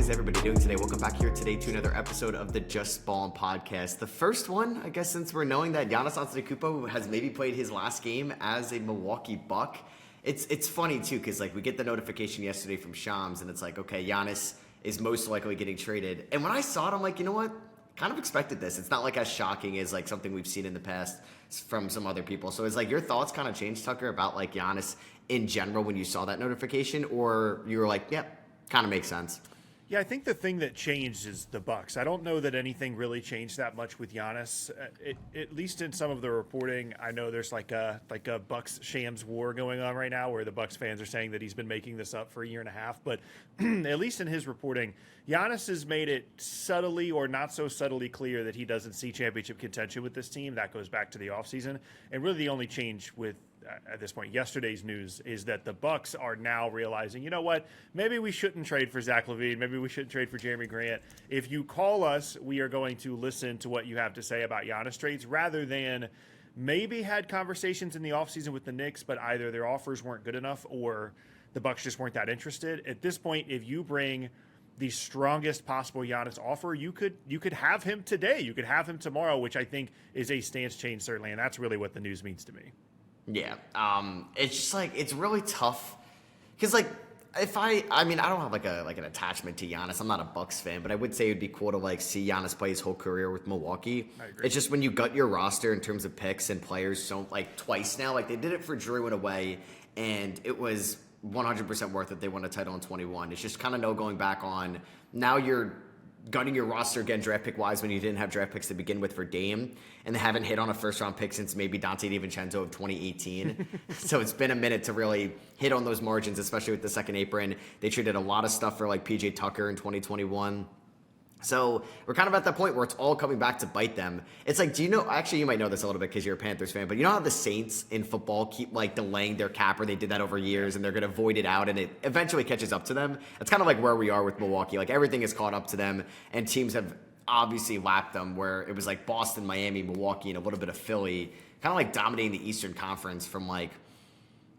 is everybody doing today? Welcome back here today to another episode of the JustBallin Podcast. The first one, I guess, since we're knowing that Giannis Antetokounmpo has maybe played his last game as a Milwaukee Buck. It's funny too, because like we get the notification yesterday from Shams, and it's like, okay, Giannis is most likely getting traded. And when I saw it, I'm like, you know what? Kind of expected this. It's not like as shocking as like something we've seen in the past from some other people. So it's like your thoughts kind of changed, Tucker, about like Giannis in general when you saw that notification, or you were like, yep, kind of makes sense. Yeah, I think the thing that changed is the Bucks. I don't know that anything really changed that much with Giannis. At least in some of the reporting, I know there's like a Bucks Shams war going on right now, where the Bucks fans are saying that he's been making this up for a year and a half. But at least in his reporting, Giannis has made it subtly or not so subtly clear that he doesn't see championship contention with this team. That goes back to the offseason. And really the only change with at this point, yesterday's news is that the Bucks are now realizing, you know what, maybe we shouldn't trade for Zach LaVine. Maybe we shouldn't trade for Jeremy Grant. If you call us, we are going to listen to what you have to say about Giannis trades, rather than maybe had conversations in the offseason with the Knicks, but either their offers weren't good enough or the Bucks just weren't that interested. At this point, if you bring the strongest possible Giannis offer, you could have him today. You could have him tomorrow, which I think is a stance change, certainly, and that's really what the news means to me. Yeah, it's just like it's really tough because like if I mean I don't have like an attachment to Giannis. I'm not a Bucks fan, but I would say it'd be cool to like see Giannis play his whole career with Milwaukee. I agree. It's just when you gut your roster in terms of picks and players so like twice now, like they did it for Drew in a way, and it was 100% worth it. They won a title in 21. It's just kind of no going back on. Now you're gutting your roster again draft pick wise when you didn't have draft picks to begin with for Dame, and they haven't hit on a first round pick since maybe Dante DiVincenzo of 2018. So it's been a minute to really hit on those margins, especially with the second apron. They traded a lot of stuff for like PJ Tucker in 2021. So we're kind of at that point where it's all coming back to bite them. It's like, do you know, actually you might know this a little bit because you're a Panthers fan, but you know how the Saints in football keep like delaying their cap, or they did that over years, and they're going to void it out and it eventually catches up to them? It's kind of like where we are with Milwaukee. Like everything is caught up to them, and teams have obviously lapped them, where it was like Boston, Miami, Milwaukee, and a little bit of Philly, kind of like dominating the Eastern Conference from like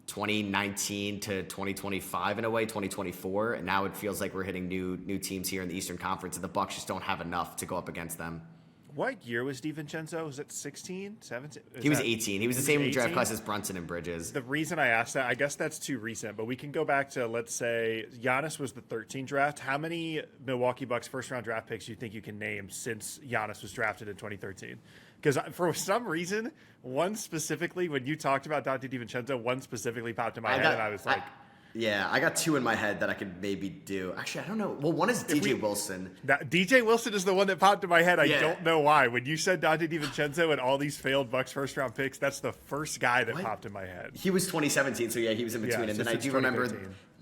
2019 to 2025 in a way, 2024, and now it feels like we're hitting new teams here in the Eastern Conference, and the Bucks just don't have enough to go up against them. What year was DiVincenzo? Was it 16, 17? He was 18. He was the same draft class as Brunson and Bridges. The reason I asked that, I guess that's too recent, but we can go back to, let's say, Giannis was the 13 draft. How many Milwaukee Bucks first-round draft picks do you think you can name since Giannis was drafted in 2013? Because for some reason, one specifically, when you talked about Dante DiVincenzo, one specifically popped in my head, and I was like... I got two in my head that I could maybe do. Actually, I don't know. Well, one is DJ Wilson. DJ Wilson is the one that popped in my head. I don't know why. When you said Dante DiVincenzo and all these failed Bucks first-round picks, that's the first guy that popped in my head. He was 2017, so yeah, he was in between. And then I do remember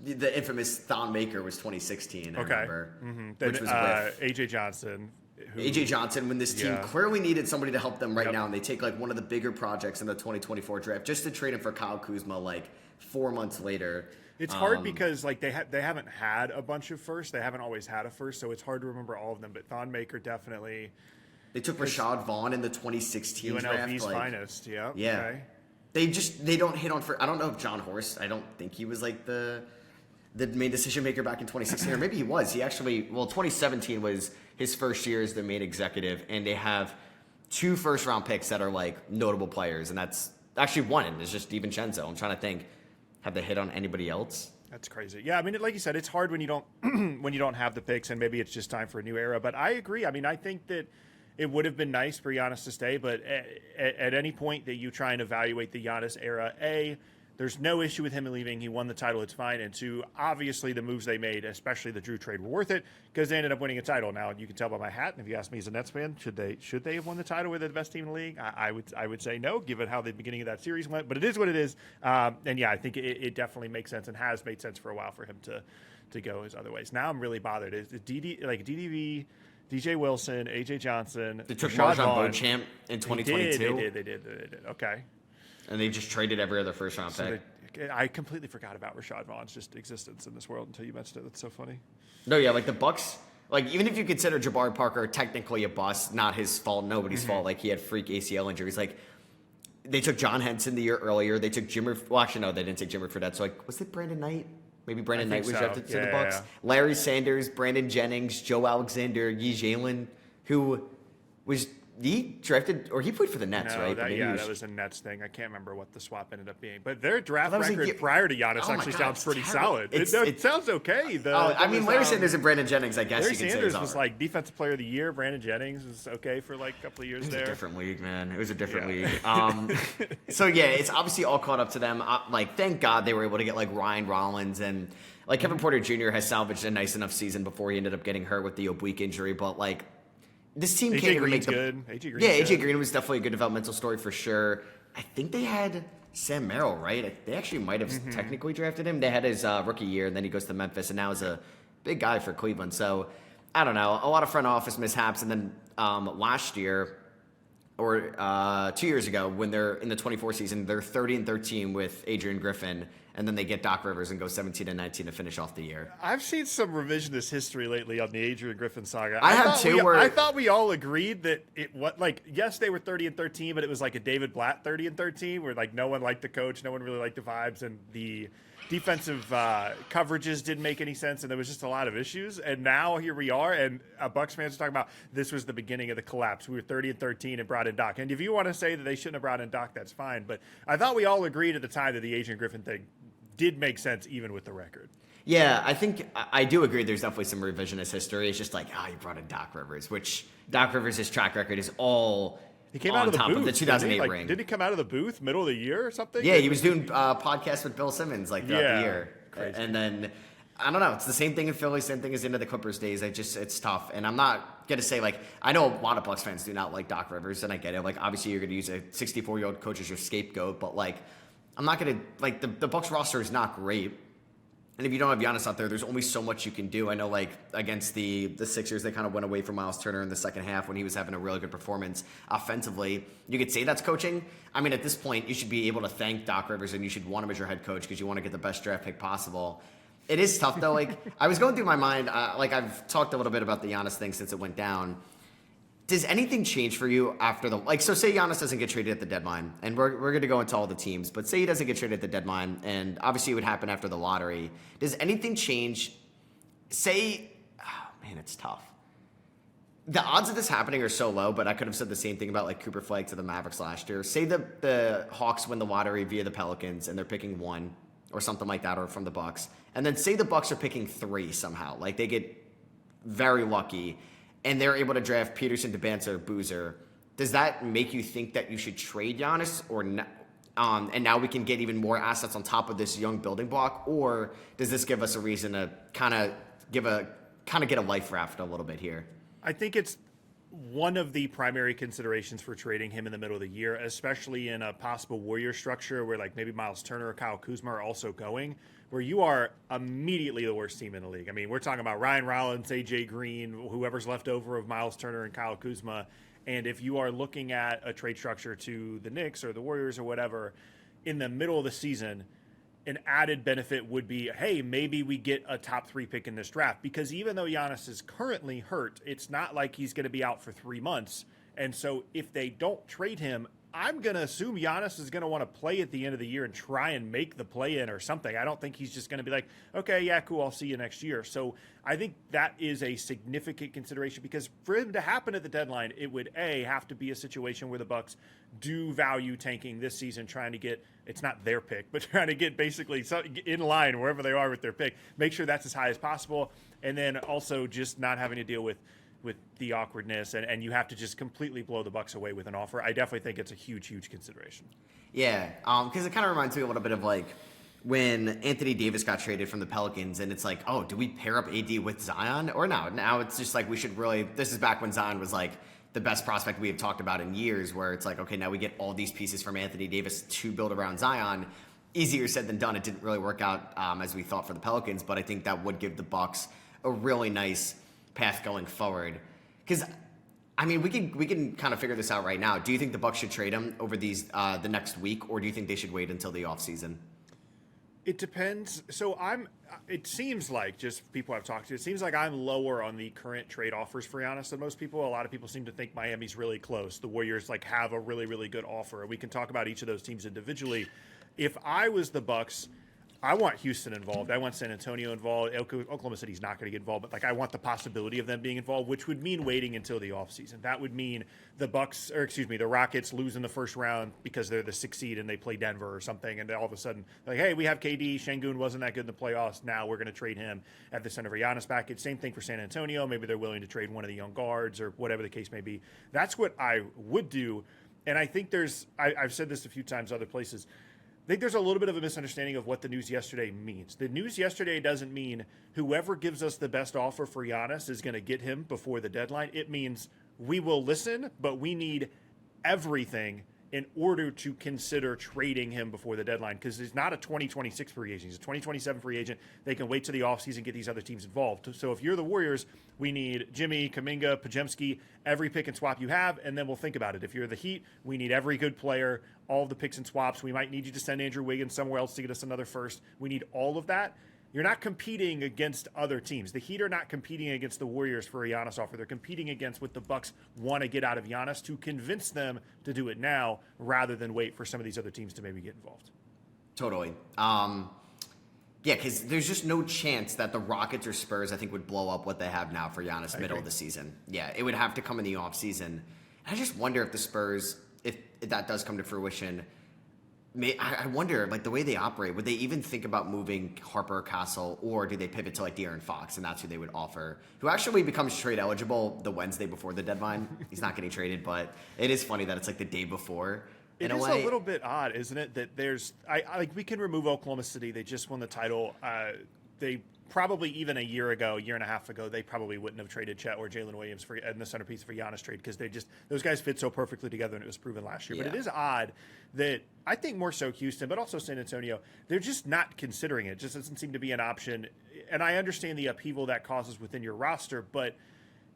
the infamous Thon Maker was 2016, I remember. Mm-hmm. Which was with A.J. Johnson. A.J. Johnson, when this team clearly needed somebody to help them right now, and they take like one of the bigger projects in the 2024 draft just to trade him for Kyle Kuzma like 4 months later. It's hard because like they haven't had a bunch of firsts. They haven't always had a first, so it's hard to remember all of them. But Thon Maker definitely. They took Rashad Vaughn in the 2016 UNLV's draft. UNLV's finest, yeah. Okay. They don't hit on for. I don't know if John Horst. I don't think he was like the main decision maker back in 2016, or maybe he was. He actually 2017 was his first year as the main executive, and they have 2 first round picks that are like notable players, and that's actually one is just DiVincenzo. I'm trying to think. Have they hit on anybody else? That's crazy. Yeah, I mean, like you said, it's hard when you don't have the picks, and maybe it's just time for a new era. But I agree. I mean, I think that it would have been nice for Giannis to stay, but at any point that you try and evaluate the Giannis era, there's no issue with him leaving. He won the title. It's fine. And 2, obviously the moves they made, especially the Drew trade, were worth it because they ended up winning a title. Now, you can tell by my hat, and if you ask me as a Nets fan, should they have won the title with the best team in the league? I would say no, given how the beginning of that series went. But it is what it is. And yeah, I think it definitely makes sense and has made sense for a while for him to go his other ways. Now I'm really bothered. Is DDV, DJ Wilson, AJ Johnson, they took Marjon Beauchamp in 2022. They did. Okay. And they just traded every other first-round pick. I completely forgot about Rashad Vaughn's just existence in this world until you mentioned it. That's so funny. No, yeah, like the Bucks, like even if you consider Jabari Parker technically a bust, not his fault, nobody's fault. Like he had freak ACL injuries. Like they took John Henson the year earlier. They took Jimmer. Well, actually, no, they didn't take Jimmer Fredette. So like, was it Brandon Knight? Maybe Brandon Knight was so. drafted to the Yeah, Bucks. yeah. Larry Sanders, Brandon Jennings, Joe Alexander, Yi Jalen, who was he drafted or he played for the Nets, No, right? But maybe that was a Nets thing. I can't remember what the swap ended up being. But their draft That was a record year- prior to Giannis Oh my actually God, sounds it's pretty terrible. solid. It's- It sounds okay. I mean, Larry Sanders and Brandon Jennings, I guess Larry you could Sanders say was like Defensive Player of the Year. Brandon Jennings was okay for like a couple of years it was there. a different league, man. It was a different Yeah. league. So yeah, it's obviously all caught up to them. Like, thank God they were able to get like Ryan Rollins and like Kevin Porter Jr. has salvaged a nice enough season before he ended up getting hurt with the oblique injury. But like, this team can't even make the. Good. AJ Green's Yeah, AJ good. Green was definitely a good developmental story for sure. I think they had Sam Merrill, right? They actually might have technically drafted him. They had his rookie year, and then he goes to Memphis, and now is a big guy for Cleveland. So I don't know, a lot of front office mishaps, and then last year or 2 years ago, when they're in the 24 season, they're 30-13 with Adrian Griffin, and then they get Doc Rivers and go 17-19 to finish off the year. I've seen some revisionist history lately on the Adrian Griffin saga. I have too. I thought we all agreed that yes, they were 30-13, but it was like a David Blatt 30-13, where like no one liked the coach, no one really liked the vibes, and the defensive coverages didn't make any sense, and there was just a lot of issues. And now here we are, and Bucks fans are talking about this was the beginning of the collapse. We were 30-13 and brought in Doc. And if you want to say that they shouldn't have brought in Doc, that's fine. But I thought we all agreed at the time that the Adrian Griffin thing did make sense, even with the record. Yeah, I think I do agree. There's definitely some revisionist history. It's just like, you brought in Doc Rivers, which Doc Rivers' track record is all He came on out of the top booth. of the 2008 didn't he? ring. Did he come out of the booth middle of the year or something? Yeah, he was doing podcasts with Bill Simmons like throughout the year. Crazy. And then, I don't know, it's the same thing in Philly, same thing as into the Clippers days. It's tough. And I'm not going to say, like, I know a lot of Bucks fans do not like Doc Rivers, and I get it. Like, obviously you're going to use a 64-year-old coach as your scapegoat, but, like, I'm not going to, like, the Bucks roster is not great. And if you don't have Giannis out there, there's only so much you can do. I know, like, against the Sixers, they kind of went away from Miles Turner in the second half when he was having a really good performance offensively. You could say that's coaching. I mean, at this point, you should be able to thank Doc Rivers, and you should want him as your head coach because you want to get the best draft pick possible. It is tough, though. Like, I was going through my mind, like, I've talked a little bit about the Giannis thing since it went down. Does anything change for you after so say Giannis doesn't get traded at the deadline, and we're going to go into all the teams, but say he doesn't get traded at the deadline, and obviously it would happen after the lottery. Does anything change? It's tough. The odds of this happening are so low, but I could have said the same thing about like Cooper Flagg to the Mavericks last year. Say the Hawks win the lottery via the Pelicans, and they're picking 1 or something like that, or from the Bucks, and then say the Bucks are picking 3 somehow, like they get very lucky, and they're able to draft Peterson, DeBanter, or Boozer. Does that make you think that you should trade Giannis, or not? And now we can get even more assets on top of this young building block, or does this give us a reason to kind of get a life raft a little bit here? I think it's one of the primary considerations for trading him in the middle of the year, especially in a possible Warrior structure where like maybe Miles Turner or Kyle Kuzma are also going, where you are immediately the worst team in the league. I mean, we're talking about Ryan Rollins, AJ Green, whoever's left over of Miles Turner and Kyle Kuzma. And if you are looking at a trade structure to the Knicks or the Warriors or whatever in the middle of the season, an added benefit would be, hey, maybe we get a top 3 pick in this draft, because even though Giannis is currently hurt, it's not like he's going to be out for 3 months. And so if they don't trade him, I'm going to assume Giannis is going to want to play at the end of the year and try and make the play in or something. I don't think he's just going to be like, okay, yeah, cool, I'll see you next year. So I think that is a significant consideration, because for him to happen at the deadline, it would have to be a situation where the Bucks do value tanking this season, trying to get, it's not their pick, but trying to get basically in line wherever they are with their pick, make sure that's as high as possible. And then also just not having to deal with the awkwardness, and you have to just completely blow the Bucks away with an offer. I definitely think it's a huge, huge consideration. Yeah, because it kind of reminds me a little bit of like when Anthony Davis got traded from the Pelicans, and it's like, oh, do we pair up AD with Zion or no? Now it's just like we should really. This is back when Zion was like the best prospect we have talked about in years, where it's like, okay, now we get all these pieces from Anthony Davis to build around Zion. Easier said than done. It didn't really work out as we thought for the Pelicans, but I think that would give the Bucks a really nice path going forward. Because I mean, we can kind of figure this out right now. Do you think the Bucks should trade him over the next week, or do you think they should wait until the offseason? It depends. So it seems like, just people I've talked to, it seems like I'm lower on the current trade offers for Giannis than most people. A lot of people seem to think Miami's really close. The Warriors like have a really, really good offer. We can talk about each of those teams individually. If I was the Bucks, I want Houston involved. I want San Antonio involved. Oklahoma City's not going to get involved, but like I want the possibility of them being involved, which would mean waiting until the offseason. That would mean the Rockets lose in the first round because they're the 6th seed and they play Denver or something, and all of a sudden like, hey, we have KD. Şengün wasn't that good in the playoffs. Now we're going to trade him at the center for Giannis package. Same thing for San Antonio. Maybe they're willing to trade one of the young guards or whatever the case may be. That's what I would do, and I think I've said this a few times other places. I think there's a little bit of a misunderstanding of what the news yesterday means. The news yesterday doesn't mean whoever gives us the best offer for Giannis is going to get him before the deadline. It means we will listen, but we need everything in order to consider trading him before the deadline, because he's not a 2026 free agent. He's a 2027 free agent. They can wait to the offseason and get these other teams involved. So if you're the Warriors, we need Jimmy, Kuminga, Podziemski, every pick and swap you have, and then we'll think about it. If you're the Heat, we need every good player, all of the picks and swaps. We might need you to send Andrew Wiggins somewhere else to get us another first. We need all of that. You're not competing against other teams. The Heat are not competing against the Warriors for a Giannis offer. They're competing against what the Bucks want to get out of Giannis to convince them to do it now rather than wait for some of these other teams to maybe get involved. Totally. Yeah, because there's just no chance that the Rockets or Spurs, I think, would blow up what they have now for Giannis middle of the season. Yeah, it would have to come in the offseason. I just wonder if the Spurs, if that does come to fruition, I wonder, like, the way they operate, would they even think about moving Harper or Castle, or do they pivot to, like, De'Aaron Fox, and that's who they would offer, who actually becomes trade eligible the Wednesday before the deadline? He's not getting traded, but it is funny that it's, like, the day before. It is a little bit odd, isn't it, that there's we can remove Oklahoma City. They just won the title. They probably even a year and a half ago, they probably wouldn't have traded Chet or Jalen Williams in the centerpiece for Giannis trade, because those guys fit so perfectly together, and it was proven last year. Yeah. But it is odd that I think more so Houston, but also San Antonio, they're just not considering it. It just doesn't seem to be an option. And I understand the upheaval that causes within your roster, but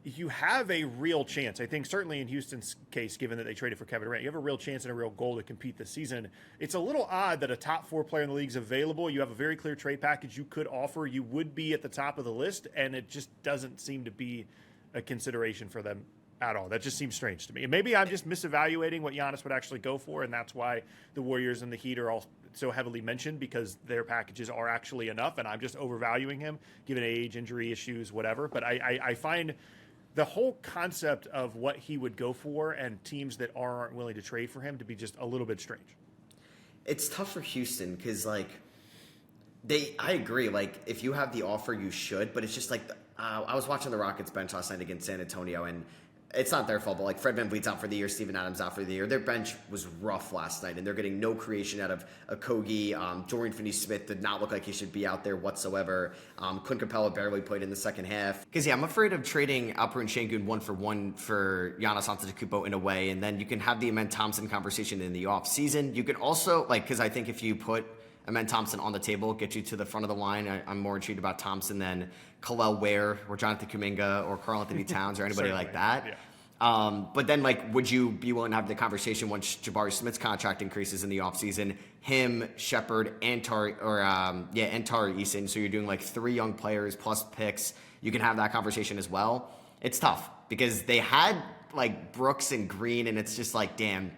you have a real chance. I think certainly in Houston's case, given that they traded for Kevin Durant, you have a real chance and a real goal to compete this season. It's a little odd that a top 4 player in the league is available. You have a very clear trade package you could offer. You would be at the top of the list, and it just doesn't seem to be a consideration for them at all. That just seems strange to me. And maybe I'm just misevaluating what Giannis would actually go for, and that's why the Warriors and the Heat are all so heavily mentioned, because their packages are actually enough, and I'm just overvaluing him, given age, injury issues, whatever. But I find the whole concept of what he would go for and teams that aren't willing to trade for him to be just a little bit strange. It's tough for Houston because, like, I agree. Like, if you have the offer, you should. But it's just like, I was watching the Rockets bench last night against San Antonio, and it's not their fault, but like Fred VanVleet's out for the year, Steven Adams out for the year. Their bench was rough last night, and they're getting no creation out of Okogie. Dorian Finney-Smith did not look like he should be out there whatsoever. Clint Capella barely played in the second half. Because, yeah, I'm afraid of trading Alperen Şengün 1-for-1 for Giannis Antetokounmpo in a way, and then you can have the Amen Thompson conversation in the offseason. You can also, like, because I think if you put Amen Thompson on the table, get you to the front of the line. I'm more intrigued about Thompson than Khalil Ware or Jonathan Kuminga or Karl Anthony Towns or anybody like that. Yeah. But then, like, would you be willing to have the conversation once Jabari Smith's contract increases in the offseason? Him, Shepard, and Tari Eason. So you're doing like 3 young players plus picks. You can have that conversation as well. It's tough because they had like Brooks and Green, and it's just like, damn.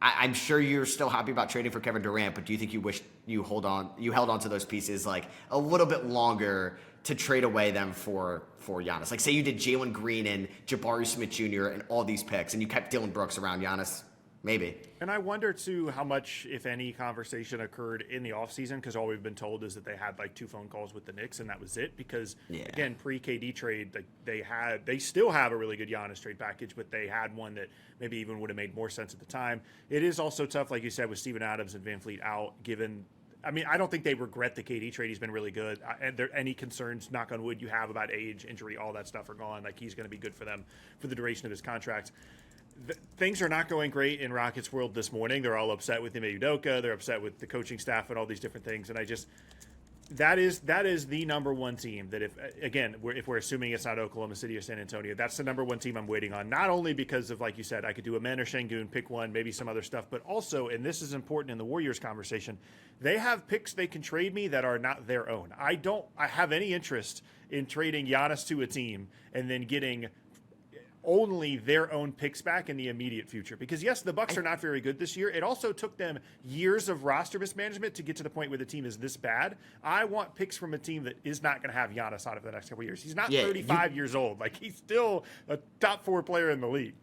I'm sure you're still happy about trading for Kevin Durant, but do you think you wish you held on to those pieces like a little bit longer to trade away them for Giannis? Like, say you did Jalen Green and Jabari Smith Jr. and all these picks, and you kept Dillon Brooks around Giannis. Maybe. And I wonder, too, how much, if any, conversation occurred in the offseason, because all we've been told is that they had, like, 2 phone calls with the Knicks, and that was it. Because, again, pre-KD trade, like, they still have a really good Giannis trade package, but they had one that maybe even would have made more sense at the time. It is also tough, like you said, with Steven Adams and VanVleet out, given – I mean, I don't think they regret the KD trade. He's been really good. And there any concerns, knock on wood, you have about age, injury, all that stuff are gone. Like, he's going to be good for them for the duration of his contract. Things are not going great in Rockets world this morning. They're all upset with Ime Udoka. They're upset with the coaching staff and all these different things. And that is the number one team that if we're assuming it's not Oklahoma City or San Antonio, that's the number one team I'm waiting on. Not only because of, like you said, I could do Amen or Şengün, pick one, maybe some other stuff, but also, and this is important in the Warriors conversation, they have picks they can trade me that are not their own. I have any interest in trading Giannis to a team and then getting only their own picks back in the immediate future. Because yes, the Bucks are not very good this year. It also took them years of roster mismanagement to get to the point where the team is this bad. I want picks from a team that is not going to have Giannis on it for the next couple of years. He's not 35 years old. Like, he's still a top 4 player in the league.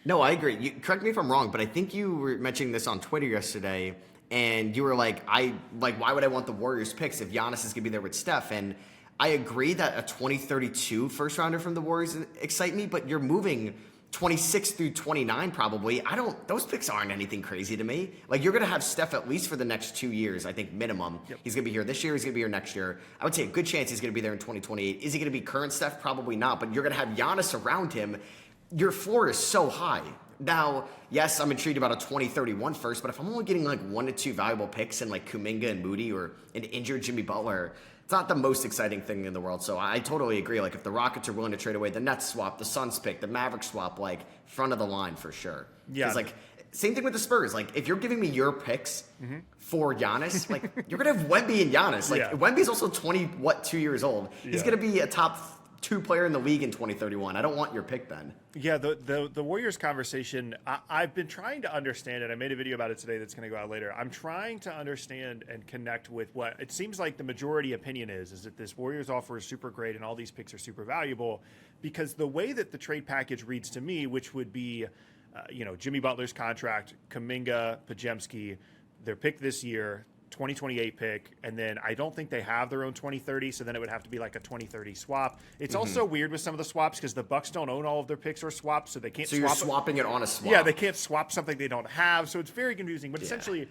No, I agree. Correct me if I'm wrong, but I think you were mentioning this on Twitter yesterday, and you were like, why would I want the Warriors picks if Giannis is going to be there with Steph? And I agree that a 2032 first rounder from the Warriors excite me, but you're moving 26 through 29 probably. Those picks aren't anything crazy to me. Like, you're going to have Steph at least for the next 2 years, I think, minimum. Yep. He's going to be here this year. He's going to be here next year. I would say a good chance he's going to be there in 2028. Is he going to be current Steph? Probably not, but you're going to have Giannis around him. Your floor is so high. Now, yes, I'm intrigued about a 2031 first, but if I'm only getting like 1 to 2 valuable picks in like Kuminga and Moody or an injured Jimmy Butler, it's not the most exciting thing in the world. So I totally agree. Like, if the Rockets are willing to trade away the Nets swap, the Suns pick, the Mavericks swap, like, front of the line for sure. Yeah. Because, like, same thing with the Spurs. Like, if you're giving me your picks for Giannis, like, you're going to have Wemby and Giannis. Like, Wemby's also 2 years old. He's going to be a top 2 player in the league in 2031. I don't want your pick then. Yeah, the Warriors conversation, I've been trying to understand it. I made a video about it today that's going to go out later. I'm trying to understand and connect with what it seems like the majority opinion is that this Warriors offer is super great and all these picks are super valuable, because the way that the trade package reads to me, which would be, Jimmy Butler's contract, Kuminga, Podziemski, their pick this year, 2028 pick, and then I don't think they have their own 2030, so then it would have to be like a 2030 swap. It's also weird with some of the swaps because the Bucks don't own all of their picks or swaps, so they can't swap. So you're swapping it on a swap. Yeah, they can't swap something they don't have, so it's very confusing. But essentially,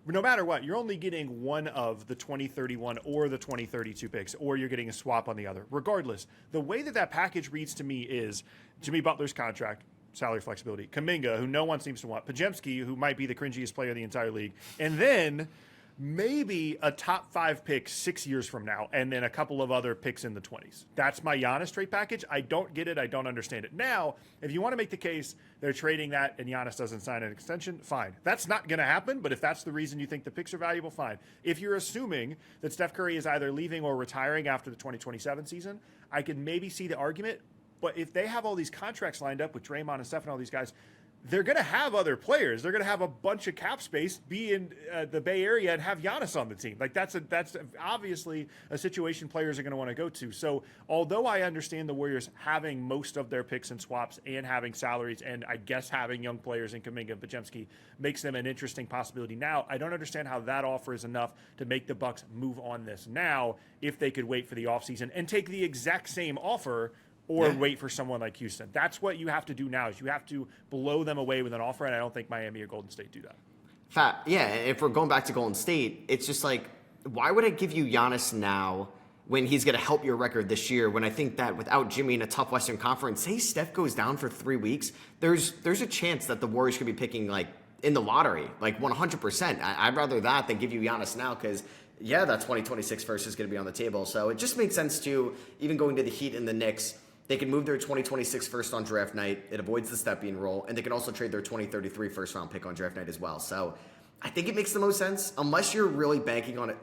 no matter what, you're only getting one of the 2031 or the 2032 picks, or you're getting a swap on the other. Regardless, the way that package reads to me is Jimmy Butler's contract, salary flexibility, Kuminga, who no one seems to want, Podziemski, who might be the cringiest player in the entire league, and then maybe a top 5 pick 6 years from now, and then a couple of other picks in the 20s. That's my Giannis trade package. I don't get it. I don't understand it. Now, if you want to make the case they're trading that and Giannis doesn't sign an extension, fine. That's not going to happen, but if that's the reason you think the picks are valuable, fine. If you're assuming that Steph Curry is either leaving or retiring after the 2027 season, I can maybe see the argument. But if they have all these contracts lined up with Draymond and Steph and all these guys, they're going to have other players. They're going to have a bunch of cap space, be in the Bay Area, and have Giannis on the team. Like, that's obviously a situation players are going to want to go to. So although I understand the Warriors having most of their picks and swaps and having salaries, and I guess having young players in Kuminga and Podziemski makes them an interesting possibility now, I don't understand how that offer is enough to make the Bucks move on this now if they could wait for the offseason and take the exact same offer or wait for someone like Houston. That's what you have to do now, is you have to blow them away with an offer, and I don't think Miami or Golden State do that. Yeah, if we're going back to Golden State, it's just like, why would I give you Giannis now when he's going to help your record this year, when I think that without Jimmy in a tough Western Conference, say Steph goes down for 3 weeks, there's a chance that the Warriors could be picking, like, in the lottery, like 100%. I'd rather that than give you Giannis now, because that 2026 first is going to be on the table. So it just makes sense to, even going to the Heat and the Knicks, they can move their 2026 first on draft night. It avoids the step being rule. And they can also trade their 2033 first round pick on draft night as well. So I think it makes the most sense, unless you're really banking on it.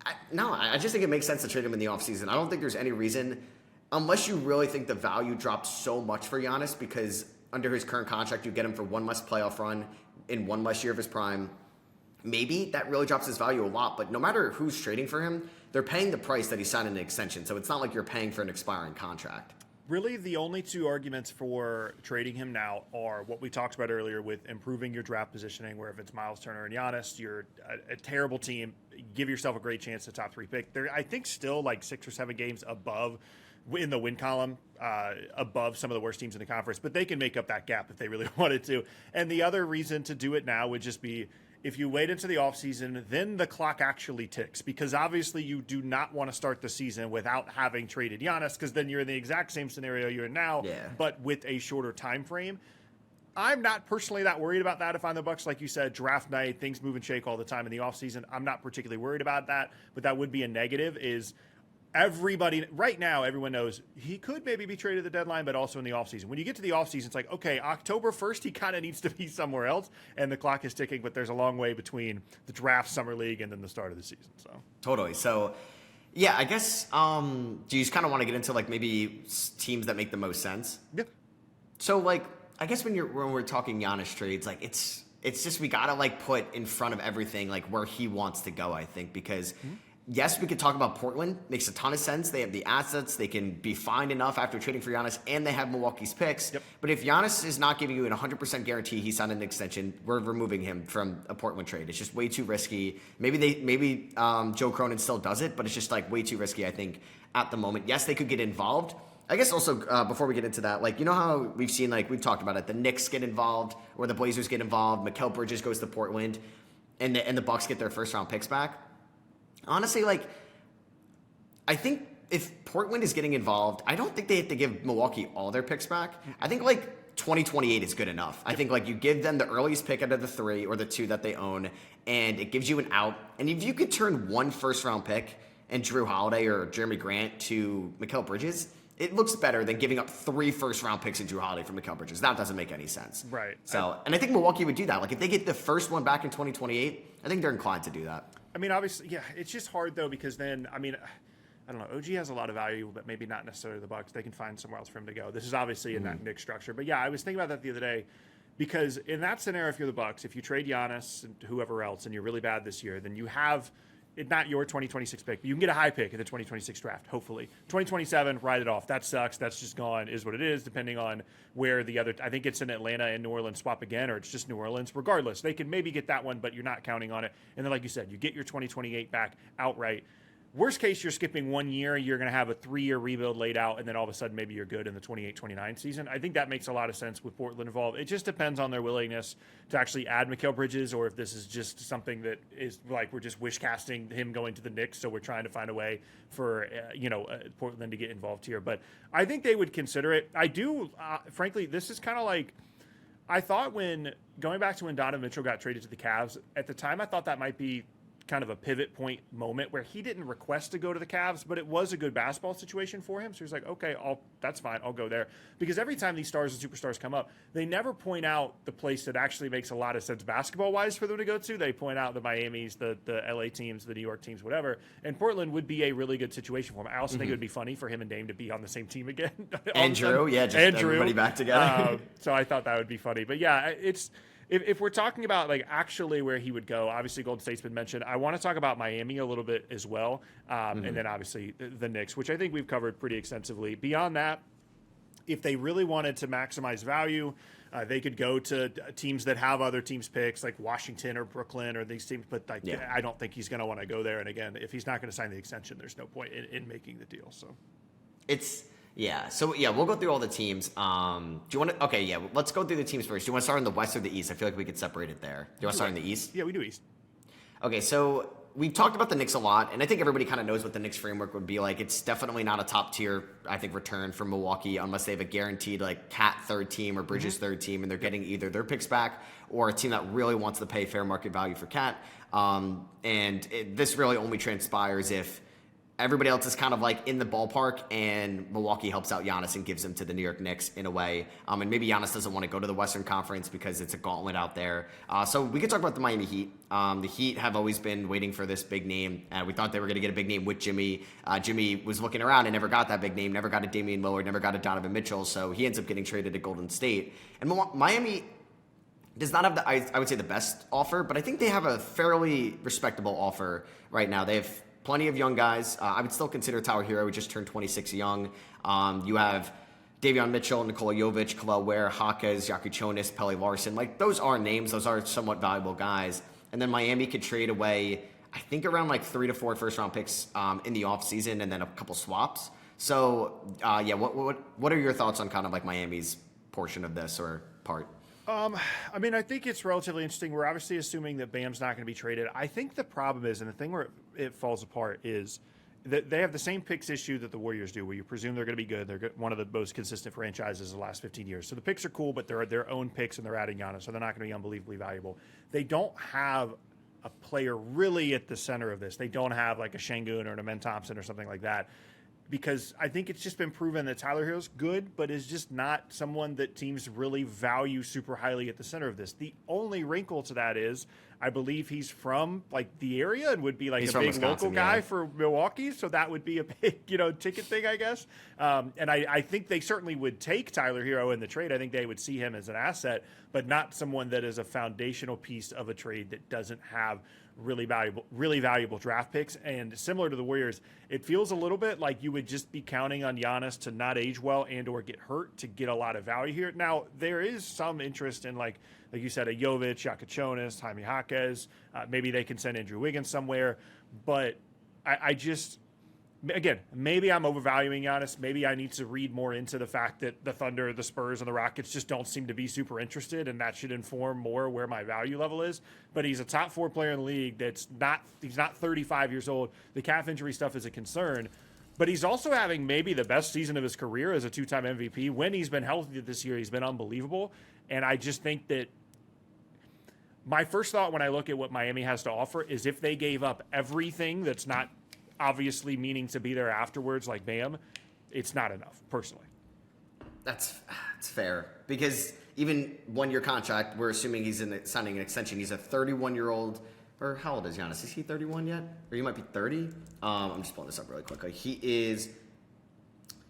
I just think it makes sense to trade him in the offseason. I don't think there's any reason, unless you really think the value drops so much for Giannis, because under his current contract, you get him for one less playoff run in one less year of his prime. Maybe that really drops his value a lot, but no matter who's trading for him, they're paying the price that he signed in an extension. So it's not like you're paying for an expiring contract. Really, the only 2 arguments for trading him now are what we talked about earlier with improving your draft positioning, where if it's Miles Turner and Giannis, you're a terrible team. Give yourself a great chance to top 3 pick. They're, I think, still like 6 or 7 games above in the win column, above some of the worst teams in the conference, but they can make up that gap if they really wanted to. And the other reason to do it now would just be, if you wait into the offseason, then the clock actually ticks, because obviously you do not want to start the season without having traded Giannis, because then you're in the exact same scenario you're in now, but with a shorter time frame. I'm not personally that worried about that if I'm the Bucks. Like you said, draft night, things move and shake all the time in the offseason. I'm not particularly worried about that, but that would be a negative. Is everybody right now, everyone knows he could maybe be traded at the deadline, but also in the offseason. When you get to the offseason, it's like, okay, October 1st, he kind of needs to be somewhere else, and the clock is ticking, but there's a long way between the draft, summer league, and then the start of the season. So totally. So yeah, I guess do you just kind of want to get into like maybe teams that make the most sense? Yeah. So like, I guess when we're talking Giannis trades, like it's just we gotta like put in front of everything like where he wants to go. I think because yes, we could talk about Portland. Makes a ton of sense. They have the assets. They can be fine enough after trading for Giannis, and they have Milwaukee's picks. Yep. But if Giannis is not giving you an 100% guarantee he signed an extension, we're removing him from a Portland trade. It's just way too risky. Maybe Joe Cronin still does it, but it's just like way too risky, I think, at the moment. Yes, they could get involved. I guess also, before we get into that, like, you know how we've seen, like, we've talked about it, the Knicks get involved, or the Blazers get involved, Mikal Bridges goes to Portland, and the Bucks get their first-round picks back? Honestly, like, I think if Portland is getting involved, I don't think they have to give Milwaukee all their picks back. I think, like, 2028 is good enough. I think, like, you give them the earliest pick out of the 3 or the 2 that they own, and it gives you an out. And if you could turn one first-round pick and Drew Holiday or Jeremy Grant to Mikal Bridges, it looks better than giving up 3 first-round picks and Drew Holiday for Mikal Bridges. That doesn't make any sense. Right. So, and I think Milwaukee would do that. Like, if they get the first one back in 2028, I think they're inclined to do that. I mean, obviously, yeah, it's just hard, though, because then, I mean, I don't know. OG has a lot of value, but maybe not necessarily the Bucks. They can find somewhere else for him to go. This is obviously in that Knicks structure. But, yeah, I was thinking about that the other day because in that scenario, if you're the Bucks, if you trade Giannis and whoever else and you're really bad this year, then you have – it's not your 2026 pick, but you can get a high pick in the 2026 draft, hopefully. 2027, write it off. That sucks. That's just gone, is what it is, depending on where the other – I think it's in Atlanta and New Orleans swap again, or it's just New Orleans. Regardless, they can maybe get that one, but you're not counting on it. And then, like you said, you get your 2028 back outright. Worst case, you're skipping 1 year. You're going to have a 3-year rebuild laid out, and then all of a sudden maybe you're good in the 28-29 season. I think that makes a lot of sense with Portland involved. It just depends on their willingness to actually add Mikal Bridges, or if this is just something that is like we're just wish casting him going to the Knicks, so we're trying to find a way for Portland to get involved here. But I think they would consider it. I do, frankly, this is kind of like I thought when going back to when Donovan Mitchell got traded to the Cavs, at the time I thought that might be kind of a pivot point moment where he didn't request to go to the Cavs, but it was a good basketball situation for him. So he's like, okay, that's fine. I'll go there. Because every time these stars and superstars come up, they never point out the place that actually makes a lot of sense basketball-wise for them to go to. They point out the Miamis, the LA teams, the New York teams, whatever. And Portland would be a really good situation for him. I also think it would be funny for him and Dame to be on the same team again. And Drew, just everybody back together. So I thought that would be funny. But yeah, it's... If we're talking about like actually where he would go, obviously Golden State's been mentioned. I want to talk about Miami a little bit as well, and then obviously the Knicks, which I think we've covered pretty extensively. Beyond that, if they really wanted to maximize value, they could go to teams that have other teams' picks, like Washington or Brooklyn or these teams. But I don't think he's going to want to go there. And again, if he's not going to sign the extension, there's no point in making the deal. So it's. Yeah, so we'll go through all the teams. Do you want to? Okay, yeah, let's go through the teams first. Do you want to start in the West or the East? I feel like we could separate it there. Do you want to start in the East? Yeah, we do East. Okay, so we've talked about the Knicks a lot, and I think everybody kind of knows what the Knicks framework would be like. It's definitely not a top tier, I think, return from Milwaukee unless they have a guaranteed like Cat third team or Bridges third team, and they're getting either their picks back or a team that really wants to pay fair market value for Cat. This really only transpires if everybody else is kind of like in the ballpark, and Milwaukee helps out Giannis and gives him to the New York Knicks in a way. And maybe Giannis doesn't want to go to the Western Conference because it's a gauntlet out there. So we could talk about the Miami Heat. The Heat have always been waiting for this big name. We thought they were going to get a big name with Jimmy. Jimmy was looking around and never got that big name, never got a Damian Lillard, never got a Donovan Mitchell. So he ends up getting traded to Golden State. And Miami does not have I would say the best offer, but I think they have a fairly respectable offer right now. They have plenty of young guys. I would still consider Tyler Hero, who just turned 26 young. You have Davion Mitchell, Nikola Jovic, Kel'el Ware, Hawkes, Yakuchonis, Pele Larson. Like, those are names. Those are somewhat valuable guys. And then Miami could trade away, I think, around like 3 to 4 first-round picks in the offseason and then a couple swaps. So, what are your thoughts on kind of like Miami's portion of this or part? I mean, I think it's relatively interesting. We're obviously assuming that Bam's not going to be traded. I think the problem is, and the thing where it falls apart is that they have the same picks issue that the Warriors do, where you presume they're going to be good. They're one of the most consistent franchises the last 15 years. So the picks are cool, but they're their own picks, and they're adding Giannis, so they're not going to be unbelievably valuable. They don't have a player really at the center of this. They don't have like a Şengün or an Amen Thompson or something like that. because I think it's just been proven that Tyler Hero's good, but is just not someone that teams really value super highly at the center of this. The only wrinkle to that is I believe he's from like the area and would be like a big Wisconsin, local guy for Milwaukee. So that would be a big, ticket thing, I guess. And I think they certainly would take Tyler Hero in the trade. I think they would see him as an asset, but not someone that is a foundational piece of a trade that doesn't have really valuable draft picks. And similar to the Warriors, it feels a little bit like you would just be counting on Giannis to not age well and or get hurt to get a lot of value here. Now, there is some interest in like you said, a Jovic, Yakachonis, Jaime Jaquez. Maybe they can send Andrew Wiggins somewhere. But I just, again, maybe I'm overvaluing Giannis. Maybe I need to read more into the fact that the Thunder, the Spurs, and the Rockets just don't seem to be super interested, and that should inform more where my value level is. But he's a top 4 player in the league he's not 35 years old. The calf injury stuff is a concern. But he's also having maybe the best season of his career as a 2-time MVP. When he's been healthy this year, he's been unbelievable. And I just think that my first thought when I look at what Miami has to offer is if they gave up everything that's not obviously meaning to be there afterwards, like Bam, it's not enough, personally. That's fair. Because even 1-year contract, we're assuming he's signing an extension. He's a 31-year-old, or how old is Giannis? Is he 31 yet? Or he might be 30? I'm just pulling this up really quickly. He's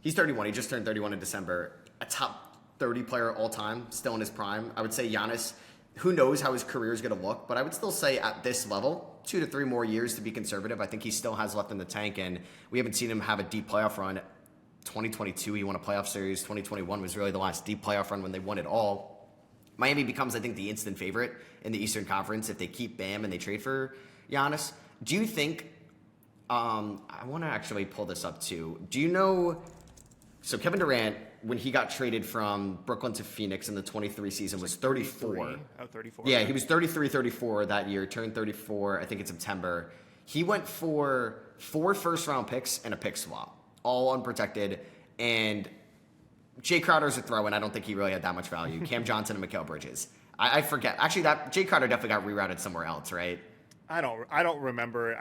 31. He just turned 31 in December. A top 30 player all time, still in his prime. I would say Giannis, who knows how his career is going to look, but I would still say at this level, 2 to 3 more years to be conservative. I think he still has left in the tank, and we haven't seen him have a deep playoff run. 2022, he won a playoff series. 2021 was really the last deep playoff run when they won it all. Miami becomes, I think, the instant favorite in the Eastern Conference if they keep Bam and they trade for Giannis. Do you think, I want to actually pull this up too. Do you know, so Kevin Durant, when he got traded from Brooklyn to Phoenix in the 23 season, was 34. Oh, 34. Yeah, he was 34 that year, turned 34, I think in September. He went for 4 first-round picks and a pick swap, all unprotected. And Jay Crowder's a throw-in. I don't think he really had that much value. Cam Johnson and Mikal Bridges. I forget. Actually, that Jay Crowder definitely got rerouted somewhere else, right? I don't remember.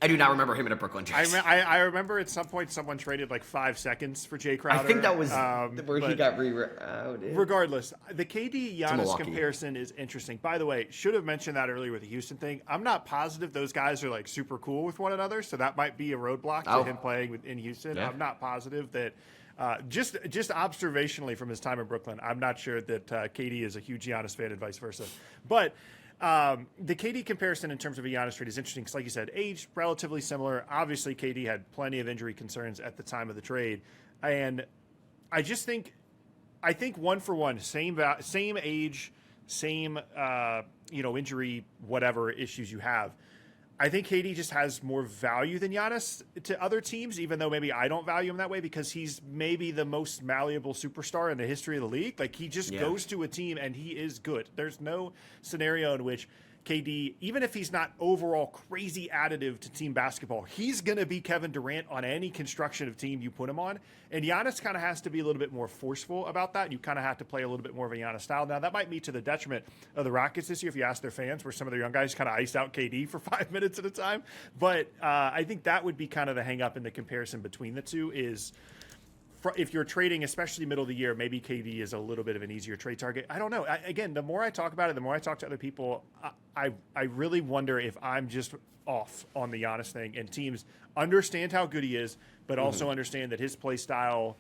I do not remember him in a Brooklyn jersey. I remember at some point someone traded like 5 seconds for Jay Crowder. I think that was where he got rerouted. Regardless, the KD Giannis comparison is interesting. By the way, should have mentioned that earlier with the Houston thing. I'm not positive those guys are like super cool with one another, so that might be a roadblock to him playing in Houston. Yeah. I'm not positive that. Just observationally from his time in Brooklyn, I'm not sure that KD is a huge Giannis fan and vice versa. But the KD comparison in terms of a Giannis trade is interesting because, like you said, age relatively similar. Obviously, KD had plenty of injury concerns at the time of the trade, and I think 1 for 1, same age, same injury, whatever issues you have. I think KD just has more value than Giannis to other teams, even though maybe I don't value him that way because he's maybe the most malleable superstar in the history of the league. Like, he just goes to a team and he is good. There's no scenario in which KD, even if he's not overall crazy additive to team basketball, he's going to be Kevin Durant on any construction of team you put him on. And Giannis kind of has to be a little bit more forceful about that. You kind of have to play a little bit more of a Giannis style. Now, that might be to the detriment of the Rockets this year if you ask their fans, where some of their young guys kind of iced out KD for 5 minutes at a time. But I think that would be kind of the hang-up in the comparison between the two is if you're trading, especially middle of the year, maybe KD is a little bit of an easier trade target. I don't know. Again, the more I talk about it, the more I talk to other people, I really wonder if I'm just off on the Giannis thing, and teams understand how good he is, but also understand that his play style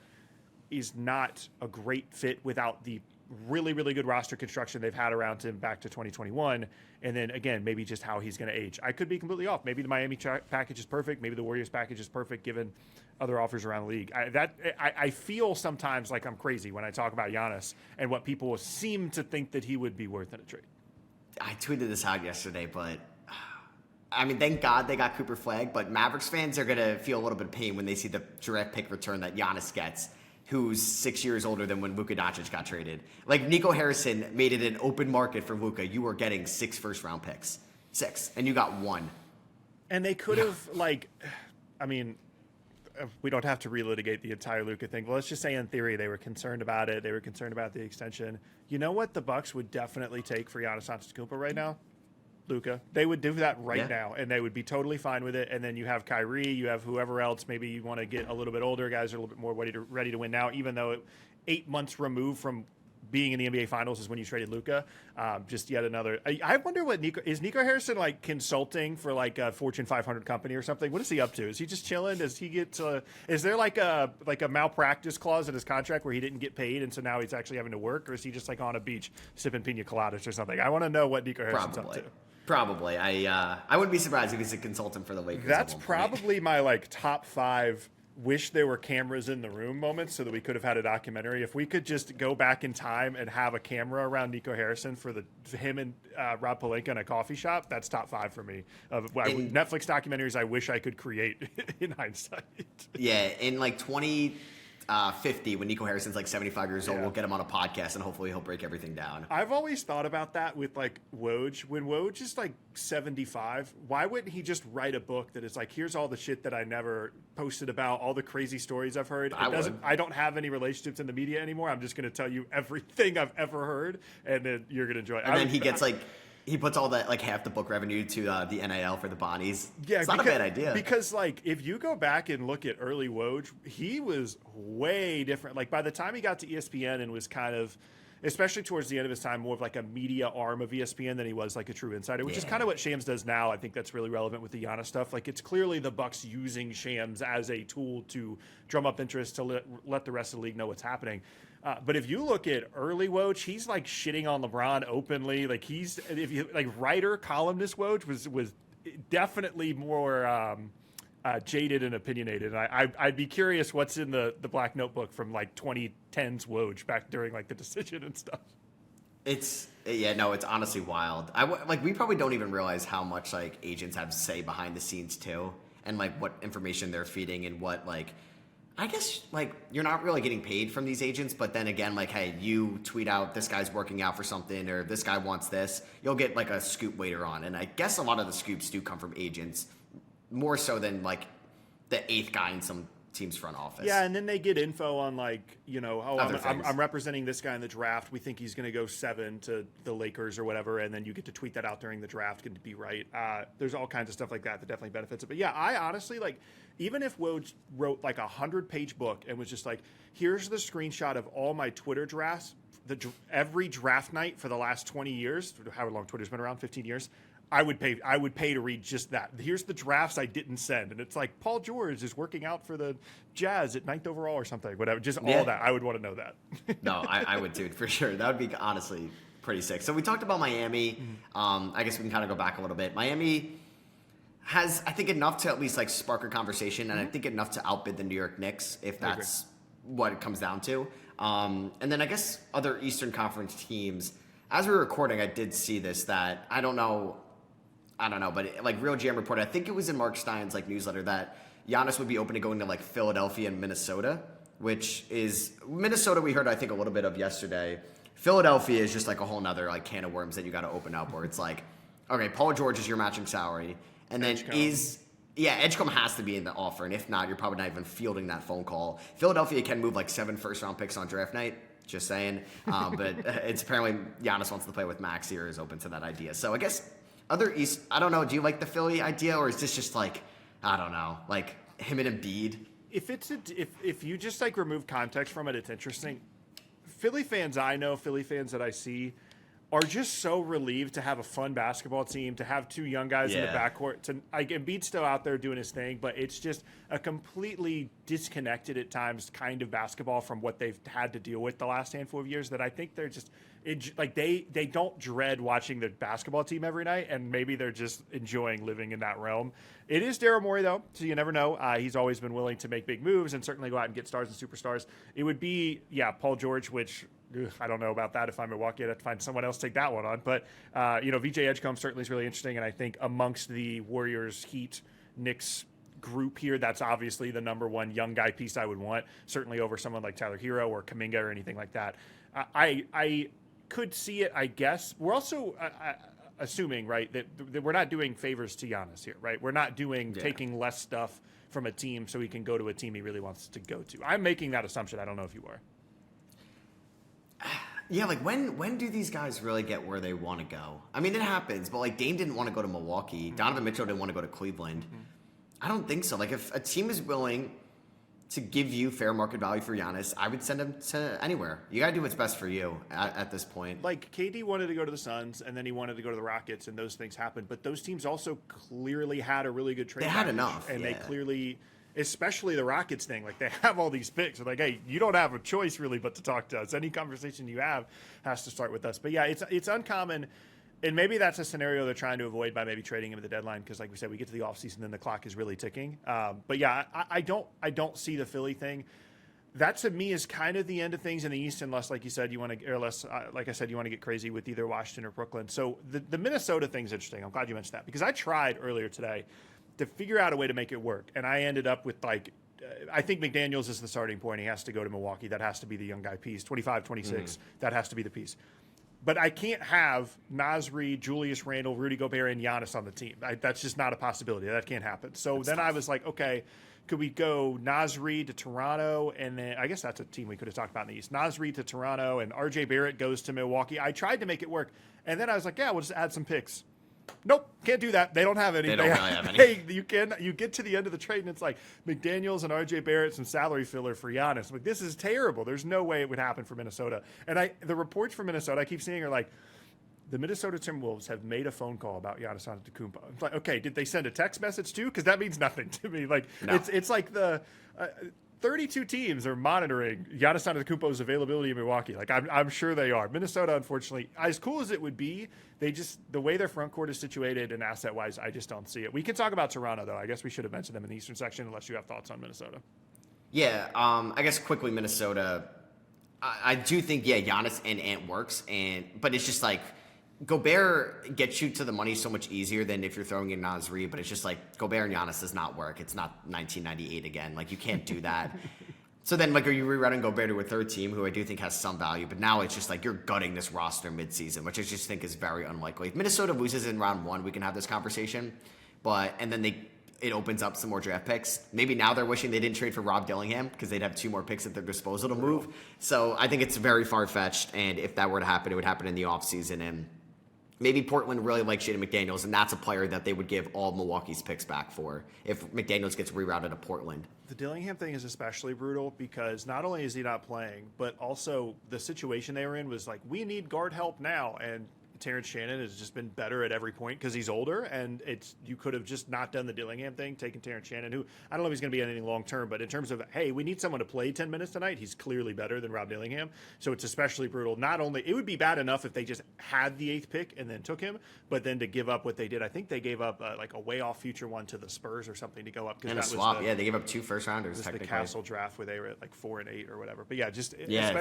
is not a great fit without the really, really good roster construction they've had around him back to 2021. And then, again, maybe just how he's going to age. I could be completely off. Maybe the Miami package is perfect. Maybe the Warriors package is perfect given other offers around the league. I feel sometimes like I'm crazy when I talk about Giannis and what people seem to think that he would be worth in a trade. I tweeted this out yesterday, but I mean, thank God they got Cooper Flagg, but Mavericks fans are going to feel a little bit of pain when they see the draft pick return that Giannis gets, who's 6 years older than when Luka Doncic got traded. Like, Nico Harrison made it an open market for Luka. You were getting 6 first-round picks. 6. And you got 1. And they could have, we don't have to relitigate the entire Luka thing, but let's just say in theory they were concerned about it. They were concerned about the extension. You know what the Bucks would definitely take for Giannis Antetokounmpo right now? Luka. They would do that right now, and they would be totally fine with it. And then you have Kyrie, you have whoever else. Maybe you want to get a little bit older guys are a little bit more ready to win now, even though 8 months removed from being in the NBA Finals is when you traded Luka. Just yet another. I wonder what Nico Harrison like consulting for like a Fortune 500 company or something. What is he up to? Is he just chilling? Does he get? Is there like a malpractice clause in his contract where he didn't get paid and so now he's actually having to work, or is he just like on a beach sipping pina coladas or something? I want to know what Nico Harrison's up to. Probably. I wouldn't be surprised if he's a consultant for the Lakers. That's probably my like top 5 wish there were cameras in the room moments so that we could have had a documentary. If we could just go back in time and have a camera around Nico Harrison for him and Rob Pelinka in a coffee shop, that's top 5 for me of Netflix documentaries I wish I could create in hindsight. Yeah, in like 2050, when Nico Harrison's like 75 years old, we'll get him on a podcast and hopefully he'll break everything down. I've always thought about that with like Woj. When Woj is like 75, why wouldn't he just write a book that is like, here's all the shit that I never posted about, all the crazy stories I've heard. I don't have any relationships in the media anymore. I'm just going to tell you everything I've ever heard, and then you're going to enjoy it. And then he gets like, he puts all that, like half the book revenue to the NIL for the Bonnies. Yeah, it's not a bad idea. Because like, if you go back and look at early Woj, he was way different. Like by the time he got to ESPN and was kind of, especially towards the end of his time, more of like a media arm of ESPN than he was like a true insider, which is kind of what Shams does now. I think that's really relevant with the Giannis stuff. Like it's clearly the Bucks using Shams as a tool to drum up interest, to let the rest of the league know what's happening. But if you look at early Woj, he's like shitting on LeBron openly. Like he's, if you like writer, columnist Woj was definitely more jaded and opinionated. And I'd be curious what's in the Black Notebook from like 2010's Woj back during like the decision and stuff. It's honestly wild. We probably don't even realize how much like agents have to say behind the scenes too, and like what information they're feeding and what like. I guess, like, you're not really getting paid from these agents, but then again, like, hey, you tweet out this guy's working out for something or this guy wants this, you'll get, like, a scoop later on. And I guess a lot of the scoops do come from agents, more so than, like, the 8th guy in some team's front office. Yeah, and then they get info on, like, you know, I'm representing this guy in the draft. We think he's going to go 7 to the Lakers or whatever, and then you get to tweet that out during the draft and be right. There's all kinds of stuff like that definitely benefits it. But, yeah, I honestly, like, even if Woj wrote like 100-page book and was just like, here's the screenshot of all my Twitter drafts, every draft night for the last 20 years, however long Twitter's been around, 15 years, I would pay to read just that. Here's the drafts I didn't send. And it's like, Paul George is working out for the Jazz at 9th overall or something, whatever. Just all that. I would want to know that. No, I would too, for sure. That would be honestly pretty sick. So we talked about Miami. I guess we can kind of go back a little bit. Miami has, I think, enough to at least like spark a conversation, and I think enough to outbid the New York Knicks, if that's what it comes down to. And then I guess other Eastern Conference teams, as we were recording, I did see this, that I don't know, but like Real GM reported, I think it was in Mark Stein's like newsletter, that Giannis would be open to going to like Philadelphia and Minnesota, which is Minnesota we heard I think a little bit of yesterday. Philadelphia is just like a whole nother like can of worms that you got to open up, where it's like, okay, Paul George is your matching salary. And then Edgecombe has to be in the offer, and if not, you're probably not even fielding that phone call. Philadelphia can move like 7 first-round picks on draft night, just saying. But it's apparently Giannis wants to play with Maxey or is open to that idea. So I guess other East, I don't know, do you like the Philly idea, or is this just like, I don't know, like him and Embiid? If you just like remove context from it, it's interesting. Philly fans that I see are just so relieved to have a fun basketball team, to have 2 young guys in the backcourt. Embiid's still out there doing his thing, but it's just a completely disconnected at times kind of basketball from what they've had to deal with the last handful of years, that I think they're just they don't dread watching the basketball team every night, and maybe they're just enjoying living in that realm. It is Daryl Morey, though, so you never know. He's always been willing to make big moves and certainly go out and get stars and superstars. It would be, Paul George, which I don't know about that. If I'm Milwaukee, I'd have to find someone else to take that one on. But, VJ Edgecombe certainly is really interesting, and I think amongst the Warriors, Heat, Knicks group here, that's obviously the number one young guy piece I would want, certainly over someone like Tyler Hero or Kuminga or anything like that. I could see it, I guess. We're also assuming, right, that we're not doing favors to Giannis here, right? We're not doing taking less stuff from a team so he can go to a team he really wants to go to. I'm making that assumption. I don't know if you are. Yeah, like when do these guys really get where they want to go? I mean, it happens, but like Dame didn't want to go to Milwaukee. Donovan Mitchell didn't want to go to Cleveland. I don't think so. Like if a team is willing to give you fair market value for Giannis, I would send him to anywhere. You got to do what's best for you at this point. Like KD wanted to go to the Suns, and then he wanted to go to the Rockets, and those things happened. But those teams also clearly had a really good trade. They had enough, and yeah. they clearly, especially the Rockets thing, like they have all these picks. They're like, hey, you don't have a choice really but to talk to us. Any conversation you have has to start with us. But yeah, it's uncommon. And maybe that's a scenario they're trying to avoid by maybe trading him at the deadline because, like we said, we get to the offseason, then the clock is really ticking. But yeah, I don't see the Philly thing. That to me is kind of the end of things in the East, unless, like you said, you want to, or less, like I said, you want to get crazy with either Washington or Brooklyn. So the Minnesota thing's interesting. I'm glad you mentioned that because I tried earlier today to figure out a way to make it work, and I ended up with like. I think McDaniels is the starting point. He has to go to Milwaukee. That has to be the young guy piece. 25, 26. That has to be the piece. But I can't have Nasri, Julius Randle, Rudy Gobert, and Giannis on the team. That's just not a possibility. That can't happen. So then I was like, okay, could we go Nasri to Toronto? And then I guess that's a team we could have talked about in the East. Nasri to Toronto, and RJ Barrett goes to Milwaukee. I tried to make it work. And then I was like, yeah, we'll just add some picks. Nope, can't do that. They don't have any. They don't really have any. Hey, you get to the end of the trade and it's like McDaniels and RJ Barrett, some salary filler for Giannis. Like, this is terrible. There's no way it would happen for Minnesota. And the reports from Minnesota I keep seeing are like, the Minnesota Timberwolves have made a phone call about Giannis Antetokounmpo. It's like, okay, did they send a text message too? Because that means nothing to me. Like, no. It's like the 32 teams are monitoring Giannis Antetokounmpo's availability in Milwaukee. Like, I'm sure they are. Minnesota, unfortunately, as cool as it would be, the way their front court is situated and asset-wise, I just don't see it. We can talk about Toronto, though. I guess we should have mentioned them in the Eastern section, unless you have thoughts on Minnesota. Yeah, I guess quickly, Minnesota. I do think, yeah, Giannis and Ant works, but it's just like Gobert gets you to the money so much easier than if you're throwing in Nasri, but it's just like Gobert and Giannis does not work. It's not 1998 again. Like, you can't do that. So then, like, are you rerouting Gobert to a third team, who I do think has some value, but now it's just like you're gutting this roster midseason, which I just think is very unlikely. If Minnesota loses in round one, we can have this conversation, and then it opens up some more draft picks. Maybe now they're wishing they didn't trade for Rob Dillingham because they'd have 2 more picks at their disposal to move. So I think it's very far-fetched, and if that were to happen, it would happen in the offseason, and maybe Portland really likes Jaden McDaniels, and that's a player that they would give all Milwaukee's picks back for if McDaniels gets rerouted to Portland. The Dillingham thing is especially brutal because not only is he not playing, but also the situation they were in was like, we need guard help now. And Terrence Shannon has just been better at every point because he's older, and you could have just not done the Dillingham thing, taken Terrence Shannon, who I don't know if he's going to be anything long term, but in terms of, hey, we need someone to play 10 minutes tonight, he's clearly better than Rob Dillingham. So it's especially brutal. Not only, it would be bad enough if they just had the 8th pick and then took him, but then to give up what they did. I think they gave up like a way off future one to the Spurs or something to go up. And a swap, they gave up 2 first rounders. This is the Castle draft where they were at like 4 and 8 or whatever. But yeah,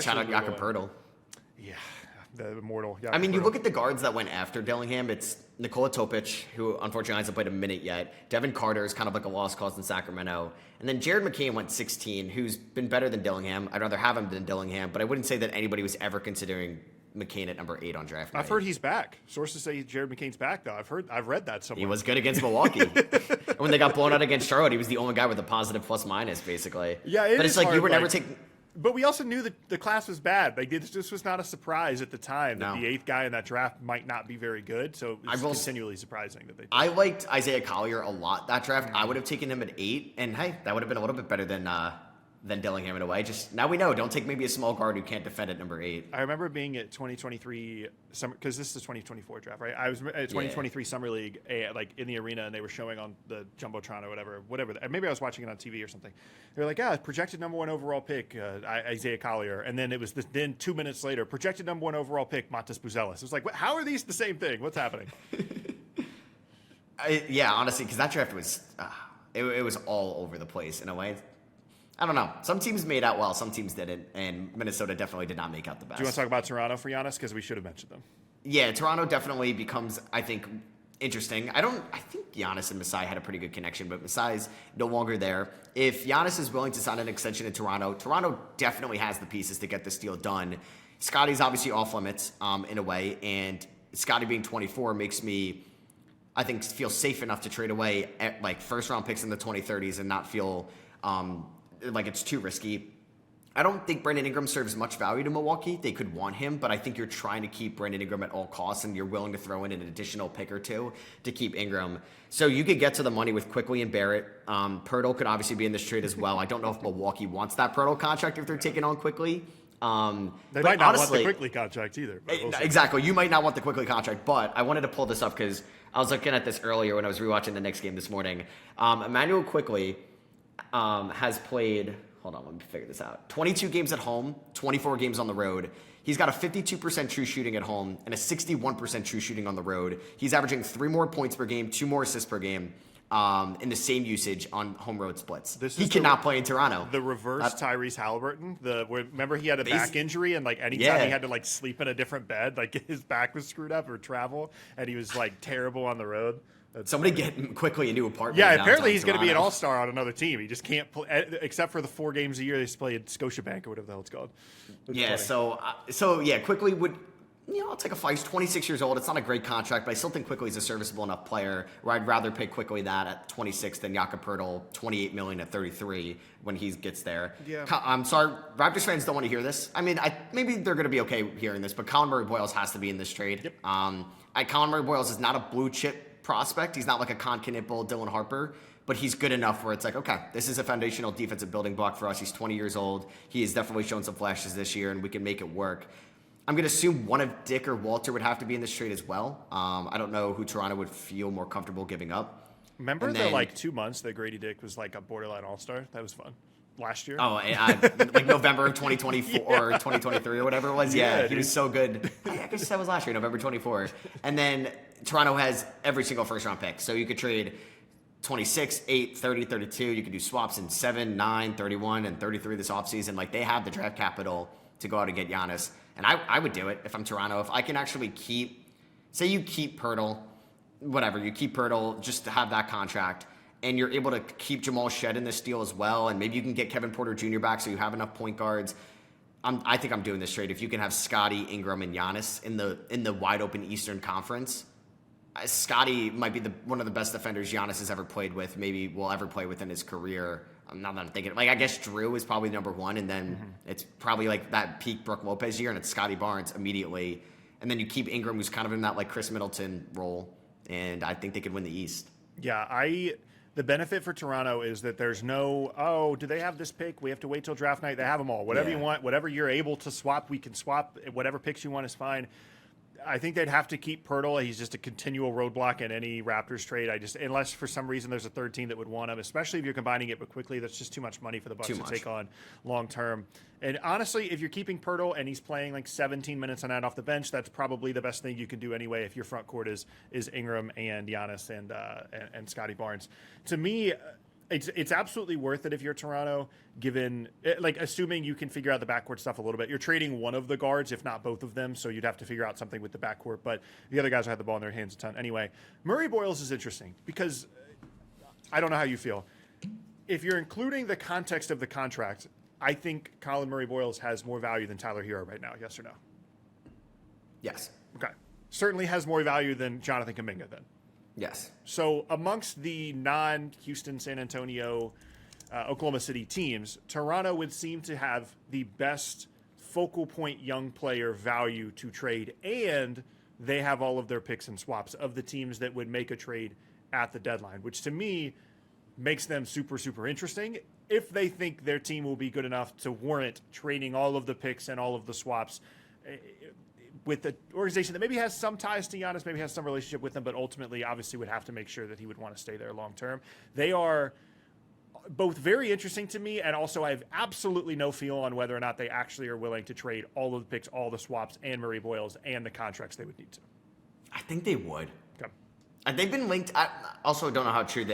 shout out Jakob Poeltl. Yeah. The immortal. I mean, you look at the guards that went after Dillingham. It's Nikola Topic, who unfortunately hasn't played a minute yet. Devin Carter is kind of like a lost cause in Sacramento. And then Jared McCain went 16, who's been better than Dillingham. I'd rather have him than Dillingham, but I wouldn't say that anybody was ever considering McCain at number 8 on draft night. I've heard he's back. Sources say Jared McCain's back, though. I've read that somewhere. He was good against Milwaukee. And when they got blown out against Charlotte, he was the only guy with a positive plus-minus, basically. Yeah, but it's like you were never taking... But we also knew that the class was bad. Like, this was not a surprise at the time that the 8th guy in that draft might not be very good. So it's continually surprising that they did. I liked Isaiah Collier a lot that draft. I would have taken him at 8, and hey, that would have been a little bit better than Dillingham in a way. Just now we know, don't take maybe a small guard who can't defend at number 8. I remember being at 2023 summer, because this is the 2024 draft, right? I was at 2023 Summer League, like in the arena, and they were showing on the Jumbotron or whatever. Maybe I was watching it on TV or something. They were like, projected number 1 overall pick, Isaiah Collier. And then it was then 2 minutes later, projected number 1 overall pick, Montes Buzelis. It was like, how are these the same thing? What's happening? Honestly, because that draft was, it was all over the place in a way. I don't know. Some teams made out well, some teams didn't, and Minnesota definitely did not make out the best. Do you want to talk about Toronto for Giannis? Because we should have mentioned them. Yeah, Toronto definitely becomes, I think, interesting. I think Giannis and Masai had a pretty good connection, but Masai's no longer there. If Giannis is willing to sign an extension in Toronto definitely has the pieces to get this deal done. Scotty's obviously off limits in a way, and Scotty being 24 makes me, I think, feel safe enough to trade away at, like, first-round picks in the 2030s and not feel like it's too risky. I don't think Brandon Ingram serves much value to Milwaukee. They could want him, but I think you're trying to keep Brandon Ingram at all costs, and you're willing to throw in an additional pick or two to keep Ingram. So you could get to the money with Quickly and Barrett. Pirtle could obviously be in this trade as well. I don't know if Milwaukee wants that Pirtle contract if they're taking on Quickly. They might not want the Quickly contract either. Exactly. You might not want the Quickly contract, but I wanted to pull this up because I was looking at this earlier when I was rewatching the Knicks game this morning. Emmanuel Quickly has played... Hold on, let me figure this out. 22 games at home, 24 games on the road. He's got a 52% true shooting at home and a 61% true shooting on the road. He's averaging 3 more points per game, 2 more assists per game in the same usage on home road splits. He cannot play in Toronto. The reverse Tyrese Halliburton. Remember he had a back injury and like anytime he had to like sleep in a different bed, like his back was screwed up or travel, and he was like terrible on the road. Somebody get Quickly a new apartment. Yeah, apparently he's going to be an all-star on another team. He just can't play, except for the 4 games a year they play at Scotiabank or whatever the hell it's called. So Quickly would, I'll take a fight. He's 26 years old. It's not a great contract, but I still think Quickly is a serviceable enough player where I'd rather pay Quickly that at 26 than Jakob Poeltl, $28 million at 33 when he gets there. Yeah. I'm sorry, Raptors fans don't want to hear this. I mean, maybe they're going to be okay hearing this, but Colin Murray-Boyles has to be in this trade. Yep. Colin Murray-Boyles is not a blue chip prospect. He's not like a Con Knipple, Dylan Harper, but he's good enough where it's like, okay, this is a foundational defensive building block for us. He's 20 years old. He has definitely shown some flashes this year, and we can make it work. I'm going to assume one of Dick or Walter would have to be in this trade as well. I don't know who Toronto would feel more comfortable giving up. Remember the 2 months that Grady Dick was like a borderline all-star? That was fun. Last year? Oh, like November 2024 or 2023 or whatever it was. Yeah, he was so good. I guess that was last year, November 24. And then Toronto has every single first-round pick. So you could trade 26, 8, 30, 32. You could do swaps in 7, 9, 31, and 33 this offseason. Like, they have the draft capital to go out and get Giannis. And I would do it if I'm Toronto. If I can actually say you keep Pirtle, you keep Pirtle just to have that contract, and you're able to keep Jamal Shed in this deal as well, and maybe you can get Kevin Porter Jr. back so you have enough point guards. I think I'm doing this trade. If you can have Scotty, Ingram, and Giannis in the wide open Eastern Conference, Scotty might be one of the best defenders Giannis has ever played with, maybe will ever play with in his career. I'm not thinking, I guess Drew is probably number 1, and then it's probably like that peak Brook Lopez year, and it's Scotty Barnes immediately. And then you keep Ingram, who's kind of in that like Chris Middleton role, and I think they could win the East. Yeah, the benefit for Toronto is that there's no, do they have this pick? We have to wait till draft night. They have them all. Whatever you want, whatever you're able to swap, we can swap. Whatever picks you want is fine. I think they'd have to keep Pirtle. He's just a continual roadblock in any Raptors trade. Unless for some reason there's a third team that would want him, especially if you're combining it, but quickly, that's just too much money for the Bucks to take on long term. And honestly, if you're keeping Pirtle and he's playing like 17 minutes a night off the bench, that's probably the best thing you can do anyway. If your front court is Ingram and Giannis and Scotty Barnes, to me. It's absolutely worth it if you're Toronto, given assuming you can figure out the backcourt stuff a little bit. You're trading one of the guards, if not both of them, so you'd have to figure out something with the backcourt. But the other guys have the ball in their hands a ton. Anyway, Murray-Boyles is interesting because I don't know how you feel. If you're including the context of the contract, I think Colin Murray-Boyles has more value than Tyler Hero right now. Yes or no? Yes. Okay. Certainly has more value than Jonathan Kuminga then. Yes. So amongst the non-Houston, San Antonio, Oklahoma City teams, Toronto would seem to have the best focal point young player value to trade, and they have all of their picks and swaps of the teams that would make a trade at the deadline, which to me makes them super, super interesting if they think their team will be good enough to warrant trading all of the picks and all of the swaps with an organization that maybe has some ties to Giannis, maybe has some relationship with him, but ultimately obviously would have to make sure that he would want to stay there long term. They are both very interesting to me, and also I have absolutely no feel on whether or not they actually are willing to trade all of the picks, all the swaps, and Murray-Boyles, and the contracts they would need to. I think they would. Okay. They've been linked. I also don't know how true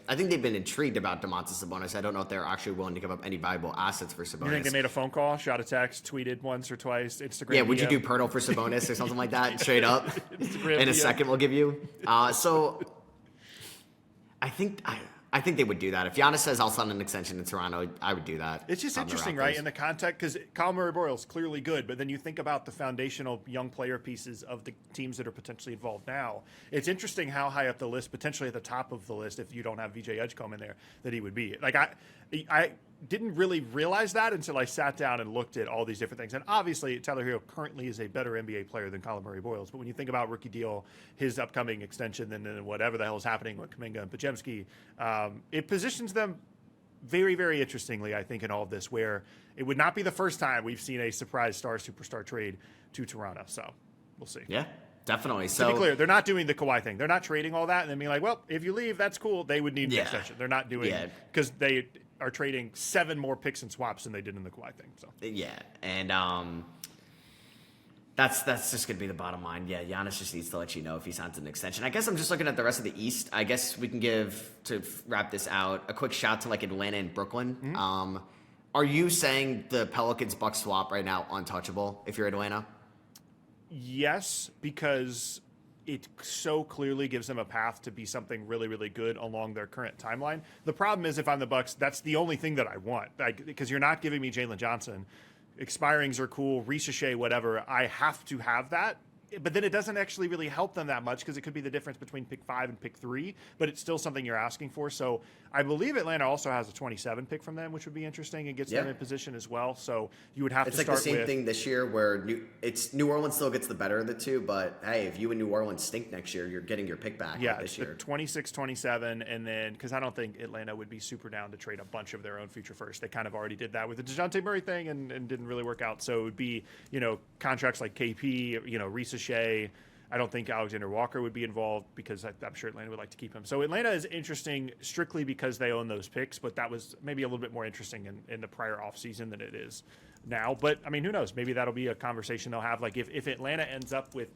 I think they've been intrigued about Domantas Sabonis. I don't know if they're actually willing to give up any valuable assets for Sabonis. You think they made a phone call, shot a text, tweeted once or twice, Instagram? Yeah, would you do Pirtle for Sabonis or something like that, straight up? In a second, we'll give you. So I think they would do that. If Giannis says I'll sign an extension in Toronto, I would do that. It's just interesting, right, in the context, because Kyle Murray-Boyles clearly good, but then you think about the foundational young player pieces of the teams that are potentially involved now. It's interesting how high up the list, potentially at the top of the list, if you don't have VJ Edgecombe in there, that he would be. Like didn't really realize that until I sat down and looked at all these different things. And obviously, Tyler Hero currently is a better NBA player than Colin Murray-Boyles. But when you think about rookie deal, his upcoming extension, and then whatever the hell is happening with Kuminga and Podziemski, it positions them very, very interestingly, I think, in all of this, where it would not be the first time we've seen a surprise superstar trade to Toronto. So we'll see. Yeah, definitely. To So be clear, they're not doing the Kawhi thing. They're not trading all that and then being like, well, if you leave, that's cool. They would need an extension. They're not doing it because they are trading 7 more picks and swaps than they did in the Kawhi thing. So yeah, and that's just gonna be the bottom line. Yeah, Giannis just needs to let you know if he signs an extension. I guess I'm just looking at the rest of the East. I guess we can give, to wrap this out, a quick shout to like Atlanta and Brooklyn. Mm-hmm. Are you saying the Pelicans Bucks swap right now untouchable if you're Atlanta? Yes, because it so clearly gives them a path to be something really, really good along their current timeline. The problem is, if I'm the Bucks, that's the only thing that I want, because you're not giving me Jalen Johnson. Expirings are cool, Ricochet, whatever. I have to have that. But then it doesn't actually really help them that much because it could be the difference between pick 5 and pick 3, but it's still something you're asking for. So I believe Atlanta also has a 27 pick from them, which would be interesting and gets them in position as well. So you would have to start with... It's like the same thing this year where New Orleans still gets the better of the two, but hey, if you and New Orleans stink next year, you're getting your pick back this year. 26, 27, and then, because I don't think Atlanta would be super down to trade a bunch of their own future first. They kind of already did that with the DeJounte Murray thing and didn't really work out. So it would be, contracts like KP, Ricochet. I don't think Alexander Walker would be involved because I'm sure Atlanta would like to keep him. So Atlanta is interesting strictly because they own those picks, but that was maybe a little bit more interesting in the prior offseason than it is now. But, I mean, who knows? Maybe that'll be a conversation they'll have. Like, if Atlanta ends up with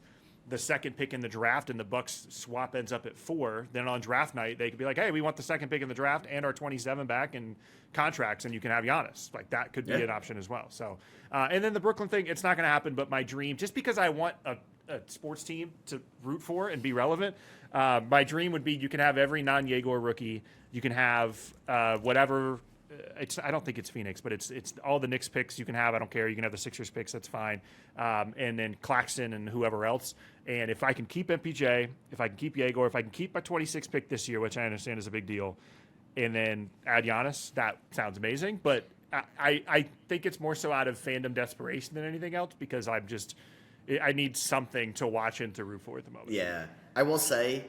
the second pick in the draft and the Bucks swap ends up at 4, then on draft night they could be like, hey, we want the second pick in the draft and our 27 back and contracts, and you can have Giannis. Like, that could be an option as well. So, and then the Brooklyn thing, it's not going to happen, but my dream, just because I want a sports team to root for and be relevant, my dream would be you can have every non-Yegor rookie. You can have whatever. I don't think it's Phoenix, but it's all the Knicks picks you can have. I don't care. You can have the Sixers picks. That's fine. And then Claxton and whoever else. And if I can keep MPJ, if I can keep Yegor, if I can keep my 26 pick this year, which I understand is a big deal, and then add Giannis, that sounds amazing. But I think it's more so out of fandom desperation than anything else because I need something to watch and to root for at the moment. Yeah. I will say,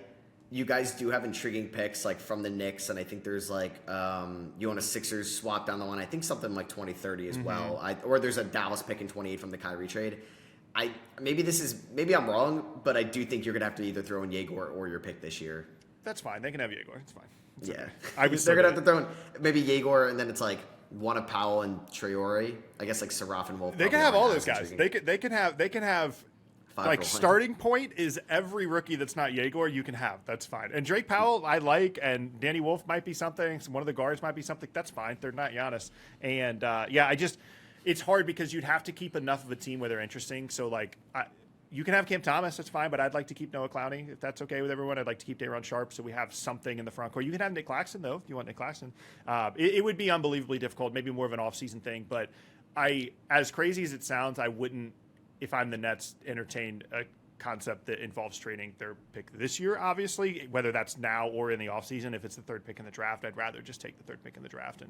you guys do have intriguing picks, like from the Knicks, and I think there's like you want a Sixers swap down the line. I think something like 2030 as well. Or there's a Dallas pick in 28 from the Kyrie trade. Maybe I'm wrong, but I do think you're gonna have to either throw in Yegor or your pick this year. That's fine. They can have Yegor. It's fine. It's okay. They're gonna have to throw in maybe Yegor, and then it's like one of Powell and Traore. I guess like Seraph and Wolf. They can have all those guys. They can have. Like, starting point is every rookie that's not Yegor you can have. That's fine. And Drake Powell I like, and Danny Wolf might be something. One of the guards might be something. That's fine. They're not Giannis. And, it's hard because you'd have to keep enough of a team where they're interesting. So, like, you can have Cam Thomas. That's fine. But I'd like to keep Noah Clowney, if that's okay with everyone. I'd like to keep Day'Ron Sharpe so we have something in the front court. You can have Nick Claxton, though, if you want Nick Claxton. It would be unbelievably difficult, maybe more of an offseason thing. But as crazy as it sounds, I wouldn't, if I'm the Nets, entertain a concept that involves trading their pick this year, obviously, whether that's now or in the offseason. If it's the third pick in the draft, I'd rather just take the third pick in the draft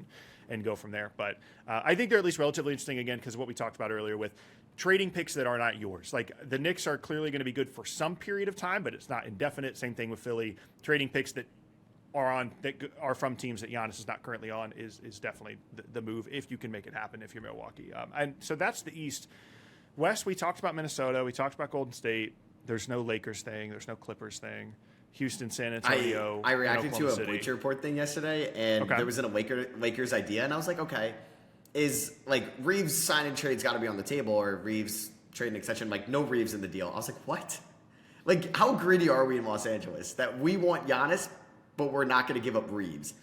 and go from there. But I think they're at least relatively interesting, again, because of what we talked about earlier with trading picks that are not yours. Like, the Knicks are clearly going to be good for some period of time, but it's not indefinite. Same thing with Philly. Trading picks that are from teams that Giannis is not currently on is definitely the move if you can make it happen if you're Milwaukee. And so that's the East. West, we talked about Minnesota. We talked about Golden State. There's no Lakers thing. There's no Clippers thing. Houston, San Antonio. I reacted to a Bleacher Report thing yesterday, and there was a Lakers idea, and I was like, okay, is like Reeves signing trade's got to be on the table, or Reeves trade an extension? Like, no Reeves in the deal. I was like, what? Like, how greedy are we in Los Angeles that we want Giannis, but we're not going to give up Reeves?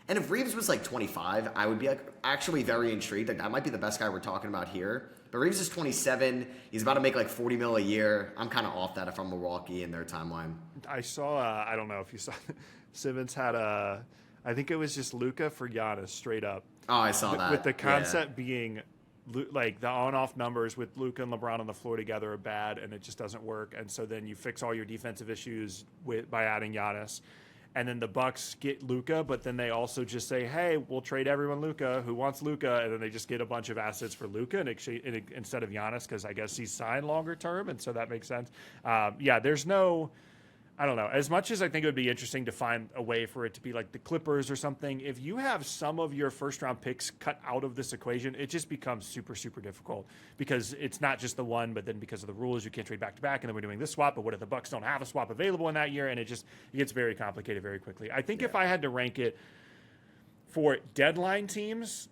And if Reeves was like 25, I would be like actually very intrigued. Like, that might be the best guy we're talking about here. But Reeves is 27. He's about to make like $40 million a year. I'm kind of off that if I'm Milwaukee in their timeline. I saw, I don't know if you saw, Simmons had I think it was just Luka for Giannis straight up. Oh, I saw that. With the concept being like the on-off numbers with Luka and LeBron on the floor together are bad and it just doesn't work. And so then you fix all your defensive issues by adding Giannis. and then the Bucks get Luka, but then they also just say, hey, we'll trade everyone Luka who wants Luka, and then they just get a bunch of assets for Luka instead of Giannis, because I guess he's signed longer term, and so that makes sense. There's no... I don't know. As much as I think it would be interesting to find a way for it to be like the Clippers or something, if you have some of your first-round picks cut out of this equation, it just becomes super, super difficult, because it's not just the one, but then because of the rules, you can't trade back-to-back, and then we're doing this swap, but what if the Bucks don't have a swap available in that year? And it gets very complicated very quickly. I think if I had to rank it for deadline teams,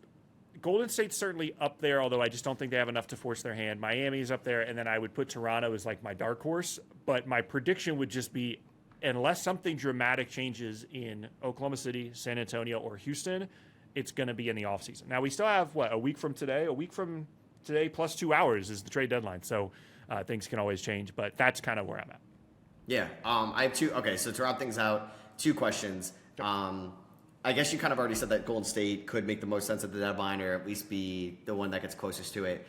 Golden State's certainly up there, although I just don't think they have enough to force their hand. Miami's up there, and then I would put Toronto as like my dark horse. But my prediction would just be, unless something dramatic changes in Oklahoma City, San Antonio, or Houston, it's going to be in the offseason. Now, we still have, a week from today? A week from today plus 2 hours is the trade deadline. So things can always change, but that's kind of where I'm at. Yeah. I have two. Okay, so to round things out, 2 questions. I guess you kind of already said that Golden State could make the most sense at the deadline, or at least be the one that gets closest to it.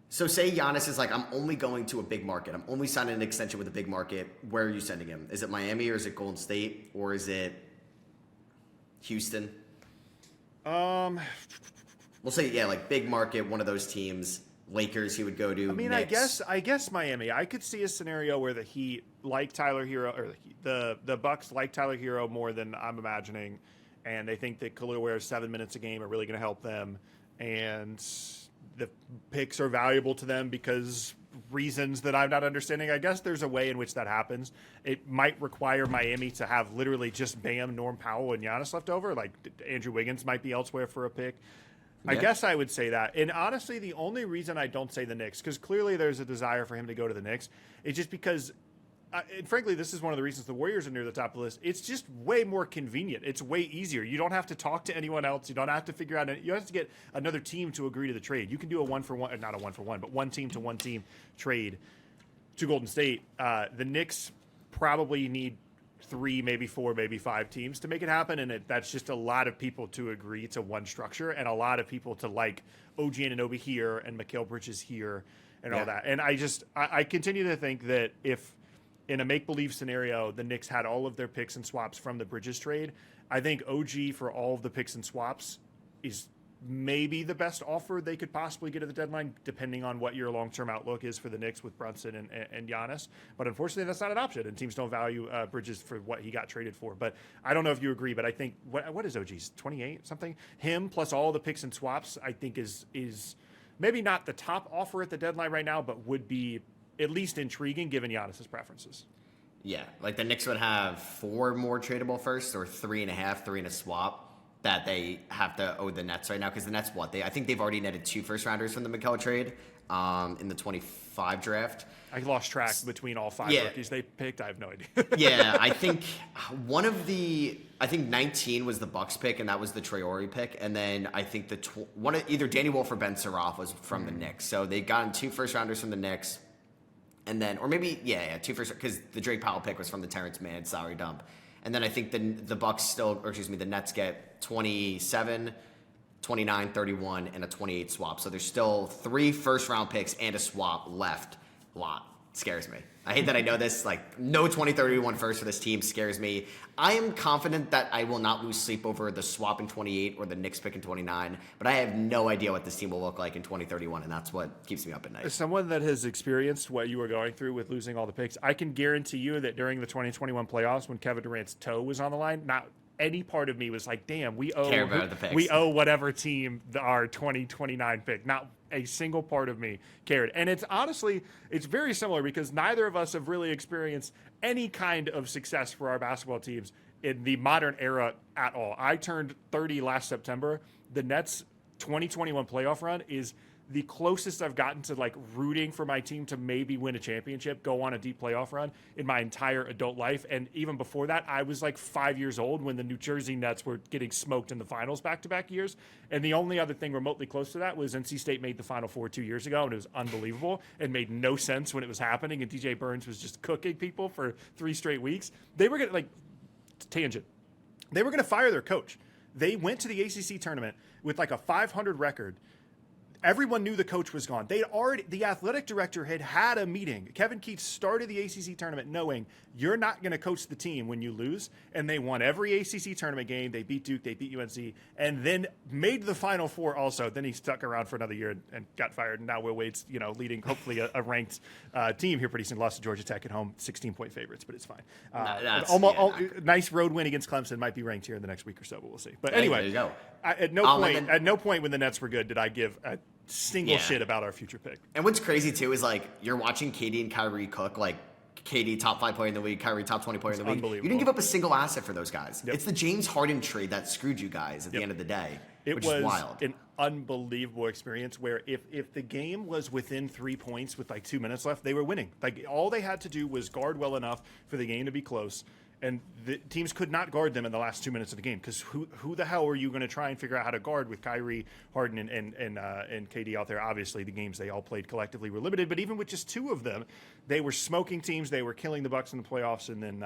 So say Giannis is like, I'm only going to a big market. I'm only signing an extension with a big market. Where are you sending him? Is it Miami, or is it Golden State, or is it Houston? We'll say, like big market, one of those teams. Lakers he would go to. I mean, Knicks. I guess Miami. I could see a scenario where the Heat like Tyler Hero, or the Bucks like Tyler Hero more than I'm imagining, and they think that Khalil Ware's 7 minutes a game are really going to help them, and the picks are valuable to them because reasons that I'm not understanding. I guess there's a way in which that happens. It might require Miami to have literally just Bam, Norm Powell, and Giannis left over. Like Andrew Wiggins might be elsewhere for a pick. Yeah. I guess I would say that. And honestly, the only reason I don't say the Knicks, because clearly there's a desire for him to go to the Knicks, is just because, and frankly, this is one of the reasons the Warriors are near the top of the list. It's just way more convenient. It's way easier. You don't have to talk to anyone else. You don't have to figure out, you have to get another team to agree to the trade. You can do a one-for-one, not a one-for-one, but one team to one team trade to Golden State. The Knicks probably need 3, maybe 4, maybe 5 teams to make it happen, and that's just a lot of people to agree to one structure, and a lot of people to like OG Anunoby here and Mikal Bridges here and all that. And I continue to think that if in a make-believe scenario the Knicks had all of their picks and swaps from the Bridges trade, I think OG for all of the picks and swaps is maybe the best offer they could possibly get at the deadline, depending on what your long-term outlook is for the Knicks with Brunson and Giannis. But unfortunately, that's not an option, and teams don't value Bridges for what he got traded for. But I don't know if you agree, but I think, what is OG's, 28 something? Him plus all the picks and swaps, I think is maybe not the top offer at the deadline right now, but would be at least intriguing given Giannis's preferences. Yeah, like the Knicks would have 4 more tradable firsts, or 3.5, 3 in a swap, that they have to owe the Nets right now, because the Nets, I think they've already netted 2 first-rounders from the Mikal trade in the 25 draft. I lost track between all 5 rookies they picked. I have no idea. Yeah, I think I think 19 was the Bucks pick, and that was the Traore pick. And then I think either Danny Wolf or Ben Saroff was from the Knicks. So they gotten 2 first-rounders from the Knicks. And then, or maybe, 2 first, because the Drake Powell pick was from the Terrence Mann salary dump. And then I think the Nets get 27, 29, 31, and a 28 swap. So there's still 3 first-round picks and a swap left. A lot. Scares me. I hate that I know this. Like, no 2031 first for this team scares me. I am confident that I will not lose sleep over the swap in 28 or the Knicks pick in 29, but I have no idea what this team will look like in 2031, and that's what keeps me up at night. As someone that has experienced what you were going through with losing all the picks, I can guarantee you that during the 2021 playoffs, when Kevin Durant's toe was on the line, not any part of me was like, damn, we owe whatever team our 2029 pick. Not a single part of me cared. And it's very similar, because neither of us have really experienced any kind of success for our basketball teams in the modern era at all. I turned 30 last September. The Nets 2021 playoff run is the closest I've gotten to like rooting for my team to maybe win a championship, go on a deep playoff run in my entire adult life. And even before that, I was like 5 years old when the New Jersey Nets were getting smoked in the finals back-to-back years. And the only other thing remotely close to that was NC State made the Final Four 2 years ago, and it was unbelievable and made no sense when it was happening. And DJ Burns was just cooking people for 3 straight weeks. They were going to, tangent. They were going to fire their coach. They went to the ACC tournament with like a 500 record. everyone knew the coach was gone. The athletic director had a meeting. Kevin Keatts started the ACC tournament knowing you're not going to coach the team when you lose, and they won every ACC tournament game. They beat Duke, they beat UNC, and then made the Final Four also. Then he stuck around for another year and got fired, and now Will Wade's leading hopefully a ranked team here pretty soon. Lost to Georgia Tech at home, 16-point favorites, but it's fine. Nice road win against Clemson, might be ranked here in the next week or so, but we'll see. But anyway, there you go. At no point when the Nets were good did I give a single shit about our future pick. And what's crazy too is like you're watching KD and Kyrie cook, like KD top 5 player in the league, Kyrie top 20 player in the league. You didn't give up a single asset for those guys. Yep. It's the James Harden trade that screwed you guys at the end of the day. Which is wild. An unbelievable experience where if the game was within 3 points with like 2 minutes left, they were winning. Like all they had to do was guard well enough for the game to be close. And the teams could not guard them in the last 2 minutes of the game because who the hell are you going to try and figure out how to guard with Kyrie, Harden, and KD out there? Obviously, the games they all played collectively were limited, but even with just two of them, they were smoking teams. They were killing the Bucks in the playoffs, and then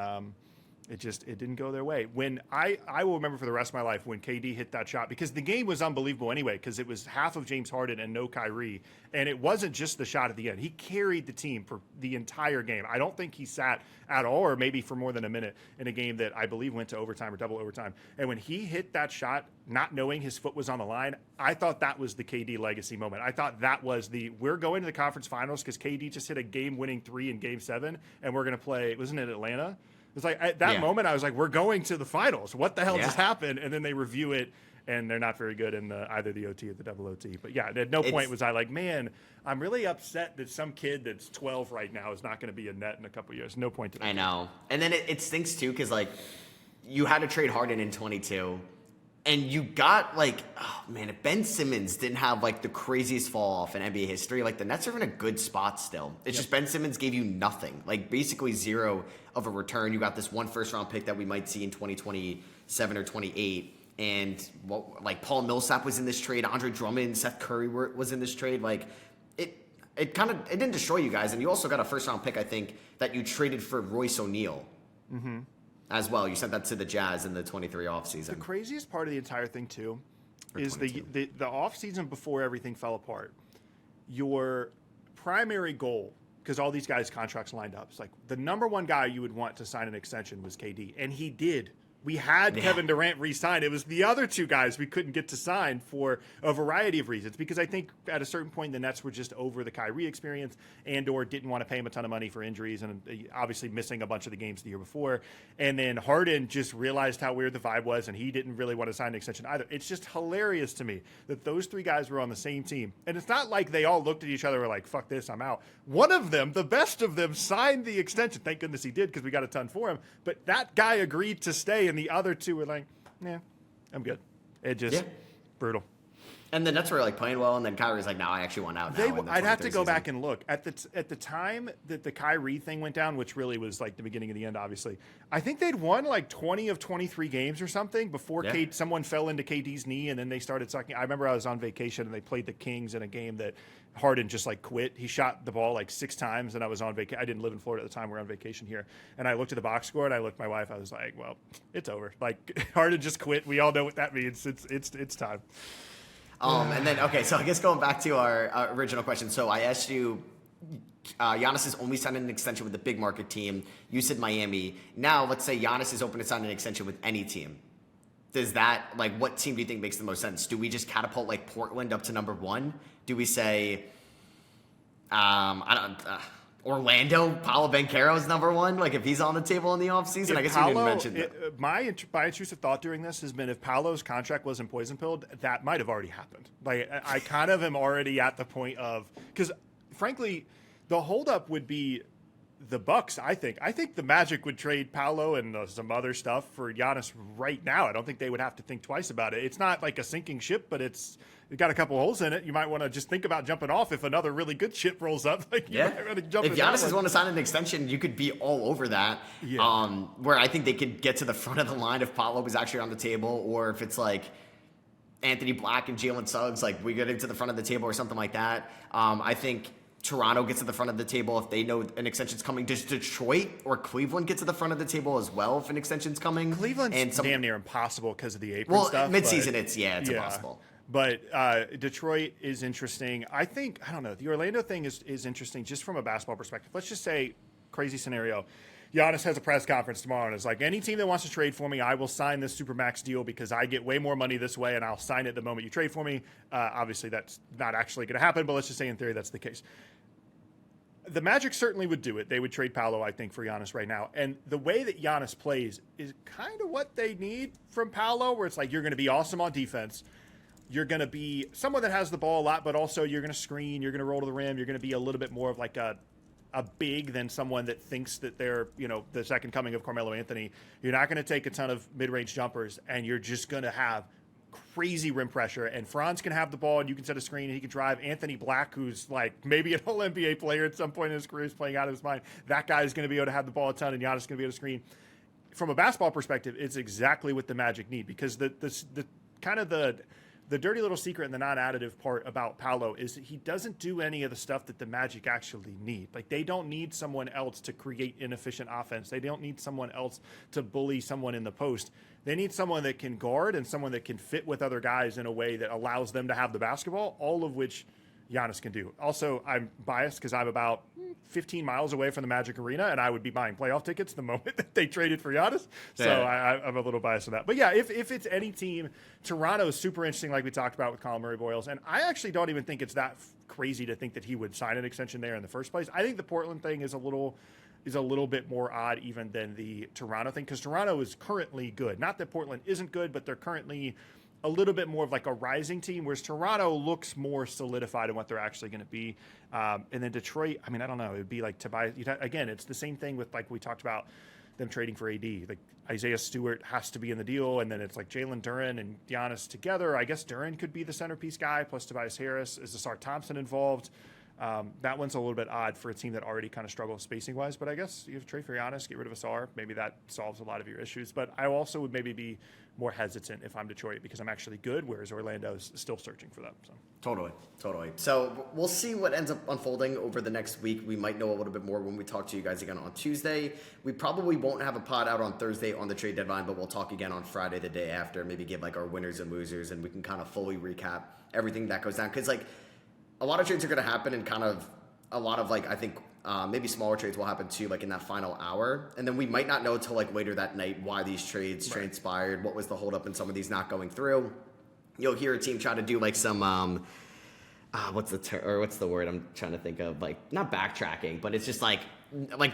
it didn't go their way. When I will remember for the rest of my life when KD hit that shot, because the game was unbelievable anyway, because it was half of James Harden and no Kyrie, and it wasn't just the shot at the end. He carried the team for the entire game. I don't think he sat at all, or maybe for more than a minute in a game that I believe went to overtime or double overtime. And when he hit that shot, not knowing his foot was on the line, I thought that was the KD legacy moment. I thought that was we're going to the conference finals because KD just hit a game-winning 3 in Game 7, and we're going to play, wasn't it Atlanta? It's like at that moment, I was like, we're going to the finals. What the hell just happened? And then they review it, and they're not very good in either the OT or the double OT. But yeah, at no point was I like, man, I'm really upset that some kid that's 12 right now is not going to be a net in a couple years. No point to that. I know. And then it stinks, too, because, like, you had to trade Harden in 22, and you got, like, oh, man, if Ben Simmons didn't have, like, the craziest fall off in NBA history, like, the Nets are in a good spot still. It's just Ben Simmons gave you nothing, like, basically zero of a return. You got this one first-round pick that we might see in 2027 or 28, and, like, Paul Millsap was in this trade, Andre Drummond, Seth Curry was in this trade. Like, it didn't destroy you guys, and you also got a first-round pick, I think, that you traded for Royce O'Neal. Mm-hmm. As well. You sent that to the Jazz in the 23 offseason. The craziest part of the entire thing, too, is the offseason before everything fell apart. Your primary goal, because all these guys' contracts lined up, it's like the number one guy you would want to sign an extension was KD, and he did. We had Kevin Durant re-signed. It was the other two guys we couldn't get to sign for a variety of reasons, because I think at a certain point the Nets were just over the Kyrie experience and/or didn't want to pay him a ton of money for injuries and obviously missing a bunch of the games the year before. And then Harden just realized how weird the vibe was, and he didn't really want to sign an extension either. It's just hilarious to me that those three guys were on the same team. And it's not like they all looked at each other and were like, fuck this, I'm out. One of them, the best of them, signed the extension. Thank goodness he did, because we got a ton for him. But that guy agreed to stay, and the other two were like, "Yeah, I'm good." It just brutal. And the Nets were like playing well, and then Kyrie's like, "No, I actually want out now." I'd have to go back and look at the time that the Kyrie thing went down, which really was like the beginning of the end. Obviously, I think they'd won like 20 of 23 games or something before someone fell into KD's knee, and then they started sucking. I remember I was on vacation and they played the Kings in a game that Harden just like quit. He shot the ball like 6 times, and I was on vacation. I didn't live in Florida at the time. We're on vacation here, and I looked at the box score and I looked at my wife. I was like, "Well, it's over. Like Harden just quit. We all know what that means. It's time." And then, okay, so I guess going back to our original question. So I asked you, Giannis is only signing an extension with the big market team. You said Miami. Now, let's say Giannis is open to sign an extension with any team. Does that, like, what team do you think makes the most sense? Do we just catapult, like, Portland up to number 1? Do we say, Orlando, Paolo Banchero's number 1? Like, if he's on the table in the offseason? I guess you didn't mention that. My intrusive thought during this has been if Paolo's contract wasn't poison-pilled, that might have already happened. Like, I kind of am already at the point of – because, frankly, the holdup would be the Bucks, I think. I think the Magic would trade Paolo and some other stuff for Giannis right now. I don't think they would have to think twice about it. It's not like a sinking ship, but it's got a couple holes in it. You might want to just think about jumping off if another really good ship rolls up. Like, if Giannis is wanting to sign an extension, you could be all over that. Yeah. Where I think they could get to the front of the line if Paolo was actually on the table, or if it's like Anthony Black and Jalen Suggs, like we get into the front of the table or something like that. I think Toronto gets to the front of the table if they know an extension's coming. Does Detroit or Cleveland get to the front of the table as well if an extension's coming? Cleveland's damn near impossible because of the apron stuff. Mid-season, it's impossible. But Detroit is interesting. I don't know. The Orlando thing is interesting just from a basketball perspective. Let's just say, crazy scenario, Giannis has a press conference tomorrow and is like, any team that wants to trade for me, I will sign this Supermax deal because I get way more money this way and I'll sign it the moment you trade for me. Obviously, that's not actually going to happen, but let's just say in theory that's the case. The Magic certainly would do it. They would trade Paolo, I think, for Giannis right now. And the way that Giannis plays is kind of what they need from Paolo, where it's like you're going to be awesome on defense. You're going to be someone that has the ball a lot, but also you're going to screen, you're going to roll to the rim, you're going to be a little bit more of like a big than someone that thinks that they're, the second coming of Carmelo Anthony. You're not going to take a ton of mid-range jumpers, and you're just going to have crazy rim pressure. And Franz can have the ball, and you can set a screen, and he can drive. Anthony Black, who's like maybe an All-NBA player at some point in his career, is playing out of his mind. That guy is going to be able to have the ball a ton, and Giannis is going to be able to screen. From a basketball perspective, it's exactly what the Magic need, because the kind of the dirty little secret and the non-additive part about Paolo is that he doesn't do any of the stuff that the Magic actually need. Like, they don't need someone else to create inefficient offense. They don't need someone else to bully someone in the post. They need someone that can guard and someone that can fit with other guys in a way that allows them to have the basketball, all of which Giannis can do. Also, I'm biased because I'm about 15 miles away from the Magic Arena, and I would be buying playoff tickets the moment that they traded for Giannis. So yeah. I'm a little biased with that. But yeah, if it's any team, Toronto is super interesting, like we talked about with Colin Murray-Boyles. And I actually don't even think it's that crazy to think that he would sign an extension there in the first place. I think the Portland thing is a little bit more odd even than the Toronto thing, because Toronto is currently good. Not that Portland isn't good, but they're currently a little bit more of like a rising team, whereas Toronto looks more solidified in what they're actually going to be. And then Detroit, I mean, I don't know. It would be like Tobias. Again, it's the same thing with, like we talked about, them trading for AD. Like, Isaiah Stewart has to be in the deal, and then it's like Jalen Duren and Giannis together. I guess Duren could be the centerpiece guy, plus Tobias Harris. Is Asar Thompson involved? That one's a little bit odd for a team that already kind of struggles spacing-wise, but I guess you have to trade for Giannis, get rid of Asar. Maybe that solves a lot of your issues. But I also would maybe be more hesitant if I'm Detroit, because I'm actually good, whereas Orlando's still searching for them. So. Totally. So we'll see what ends up unfolding over the next week. We might know a little bit more when we talk to you guys again on Tuesday. We probably won't have a pod out on Thursday on the trade deadline, but we'll talk again on Friday the day after, maybe give like our winners and losers, and we can kind of fully recap everything that goes down. Because like, a lot of trades are going to happen, and kind of a lot of like, I think maybe smaller trades will happen too, like in that final hour. And then we might not know till like later that night why these trades transpired, what was the holdup in some of these not going through. You'll hear a team try to do like some, what's the word I'm trying to think of? Like, not backtracking, but it's just like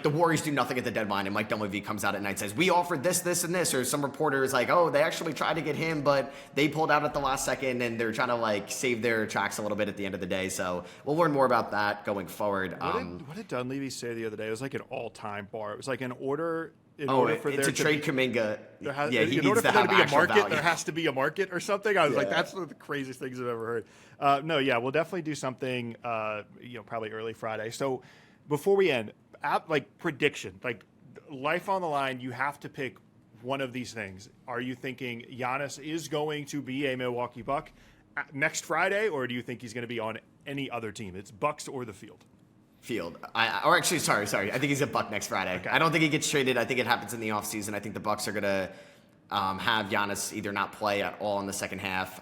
the Warriors do nothing at the deadline, and Mike Dunleavy comes out at night and says, we offered this, this, and this. Or some reporter is like, oh, they actually tried to get him, but they pulled out at the last second, and they're trying to like save their tracks a little bit at the end of the day. So we'll learn more about that going forward. What did Dunleavy say the other day? It was like an all-time bar. It was like in order for there to trade Kuminga. He needs to have a market. Value. There has to be a market or something. I was like, that's one of the craziest things I've ever heard. We'll definitely do something. Probably early Friday. So before we end, like prediction, like life on the line, you have to pick one of these things. Are you thinking Giannis is going to be a Milwaukee Buck next Friday, or do you think he's going to be on any other team? It's Bucks or the field. Sorry. I think he's a Buck next Friday. Okay. I don't think he gets traded. I think it happens in the offseason. I think the Bucks are going to have Giannis either not play at all in the second half,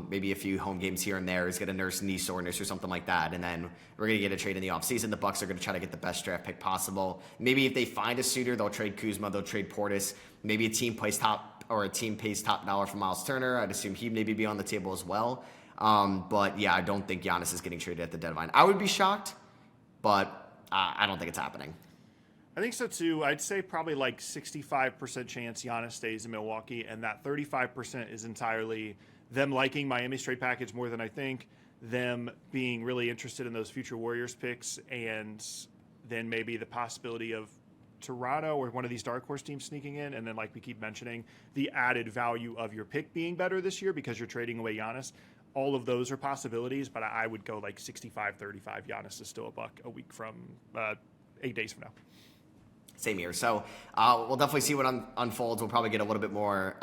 maybe a few home games here and there. He's going to nurse knee soreness or something like that. And then we're going to get a trade in the offseason. The Bucks are going to try to get the best draft pick possible. Maybe if they find a suitor, they'll trade Kuzma, they'll trade Portis. Maybe a team pays top dollar for Miles Turner. I'd assume he'd maybe be on the table as well. But yeah, I don't think Giannis is getting traded at the deadline. I would be shocked, but I don't think it's happening. I think so too. I'd say probably like 65% chance Giannis stays in Milwaukee, and that 35% is entirely them liking Miami's trade package more than I think, them being really interested in those future Warriors picks, and then maybe the possibility of Toronto or one of these dark horse teams sneaking in, and then like we keep mentioning, the added value of your pick being better this year because you're trading away Giannis. All of those are possibilities, but I would go like 65-35. Giannis is still a Buck a week from 8 days from now. Same here. So we'll definitely see what unfolds. We'll probably get a little bit more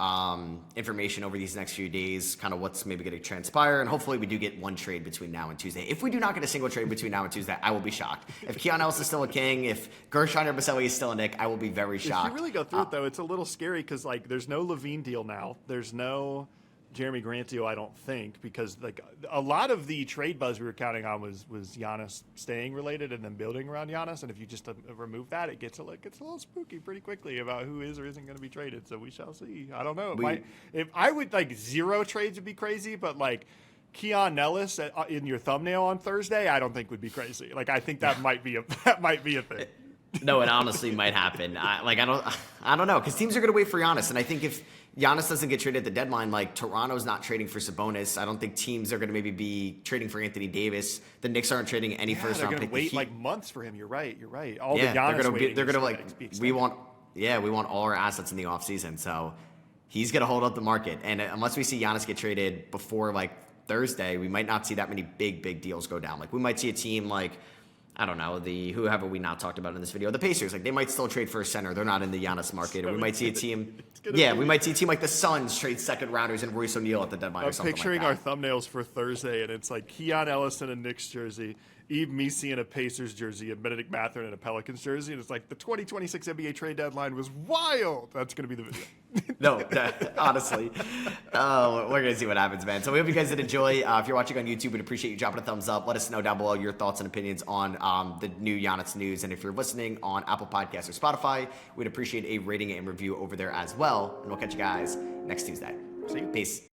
information over these next few days, kind of what's maybe going to transpire. And hopefully we do get one trade between now and Tuesday. If we do not get a single trade between now and Tuesday, I will be shocked. If Keon Ellis is still a king, if Gershon Yabusele is still a Knick, I will be very shocked. If you really go through it, though, it's a little scary because like there's no Levine deal now. There's no Jeremy Grant deal, I don't think, because like a lot of the trade buzz we were counting on was Giannis staying related and then building around Giannis. And if you just remove that, it gets a little spooky pretty quickly about who is or isn't going to be traded. So we shall see. I don't know. If I would like 0 trades would be crazy, but like Keon Ellis in your thumbnail on Thursday, I don't think would be crazy. Like I think that might be a thing. No, it honestly might happen. I don't know, because teams are going to wait for Giannis, and I think if Giannis doesn't get traded at the deadline, like Toronto's not trading for Sabonis. I don't think teams are going to maybe be trading for Anthony Davis. The Knicks aren't trading any first round pick. They're going to wait like months for him. You're right. All the Giannis they're going to like we want all our assets in the offseason. So he's going to hold up the market, and unless we see Giannis get traded before like Thursday, we might not see that many big deals go down. Like we might see a team like, I don't know, whoever we not talked about in this video, the Pacers, like they might still trade for a center. They're not in the Giannis market. Or we might see a team, we might see a team like the Suns trade second rounders and Royce O'Neal at the deadline or something like that. I'm picturing our thumbnails for Thursday, and it's like Keon Ellis in a Knicks jersey, Yves Missi in a Pacers jersey, and Benedict Mathurin in a Pelicans jersey, and it's like the 2026 NBA trade deadline was wild. That's going to be the video. No, honestly. We're going to see what happens, man. So we hope you guys did enjoy. If you're watching on YouTube, we'd appreciate you dropping a thumbs up. Let us know down below your thoughts and opinions on the new Giannis news. And if you're listening on Apple Podcasts or Spotify, we'd appreciate a rating and review over there as well. And we'll catch you guys next Tuesday. See you. Peace.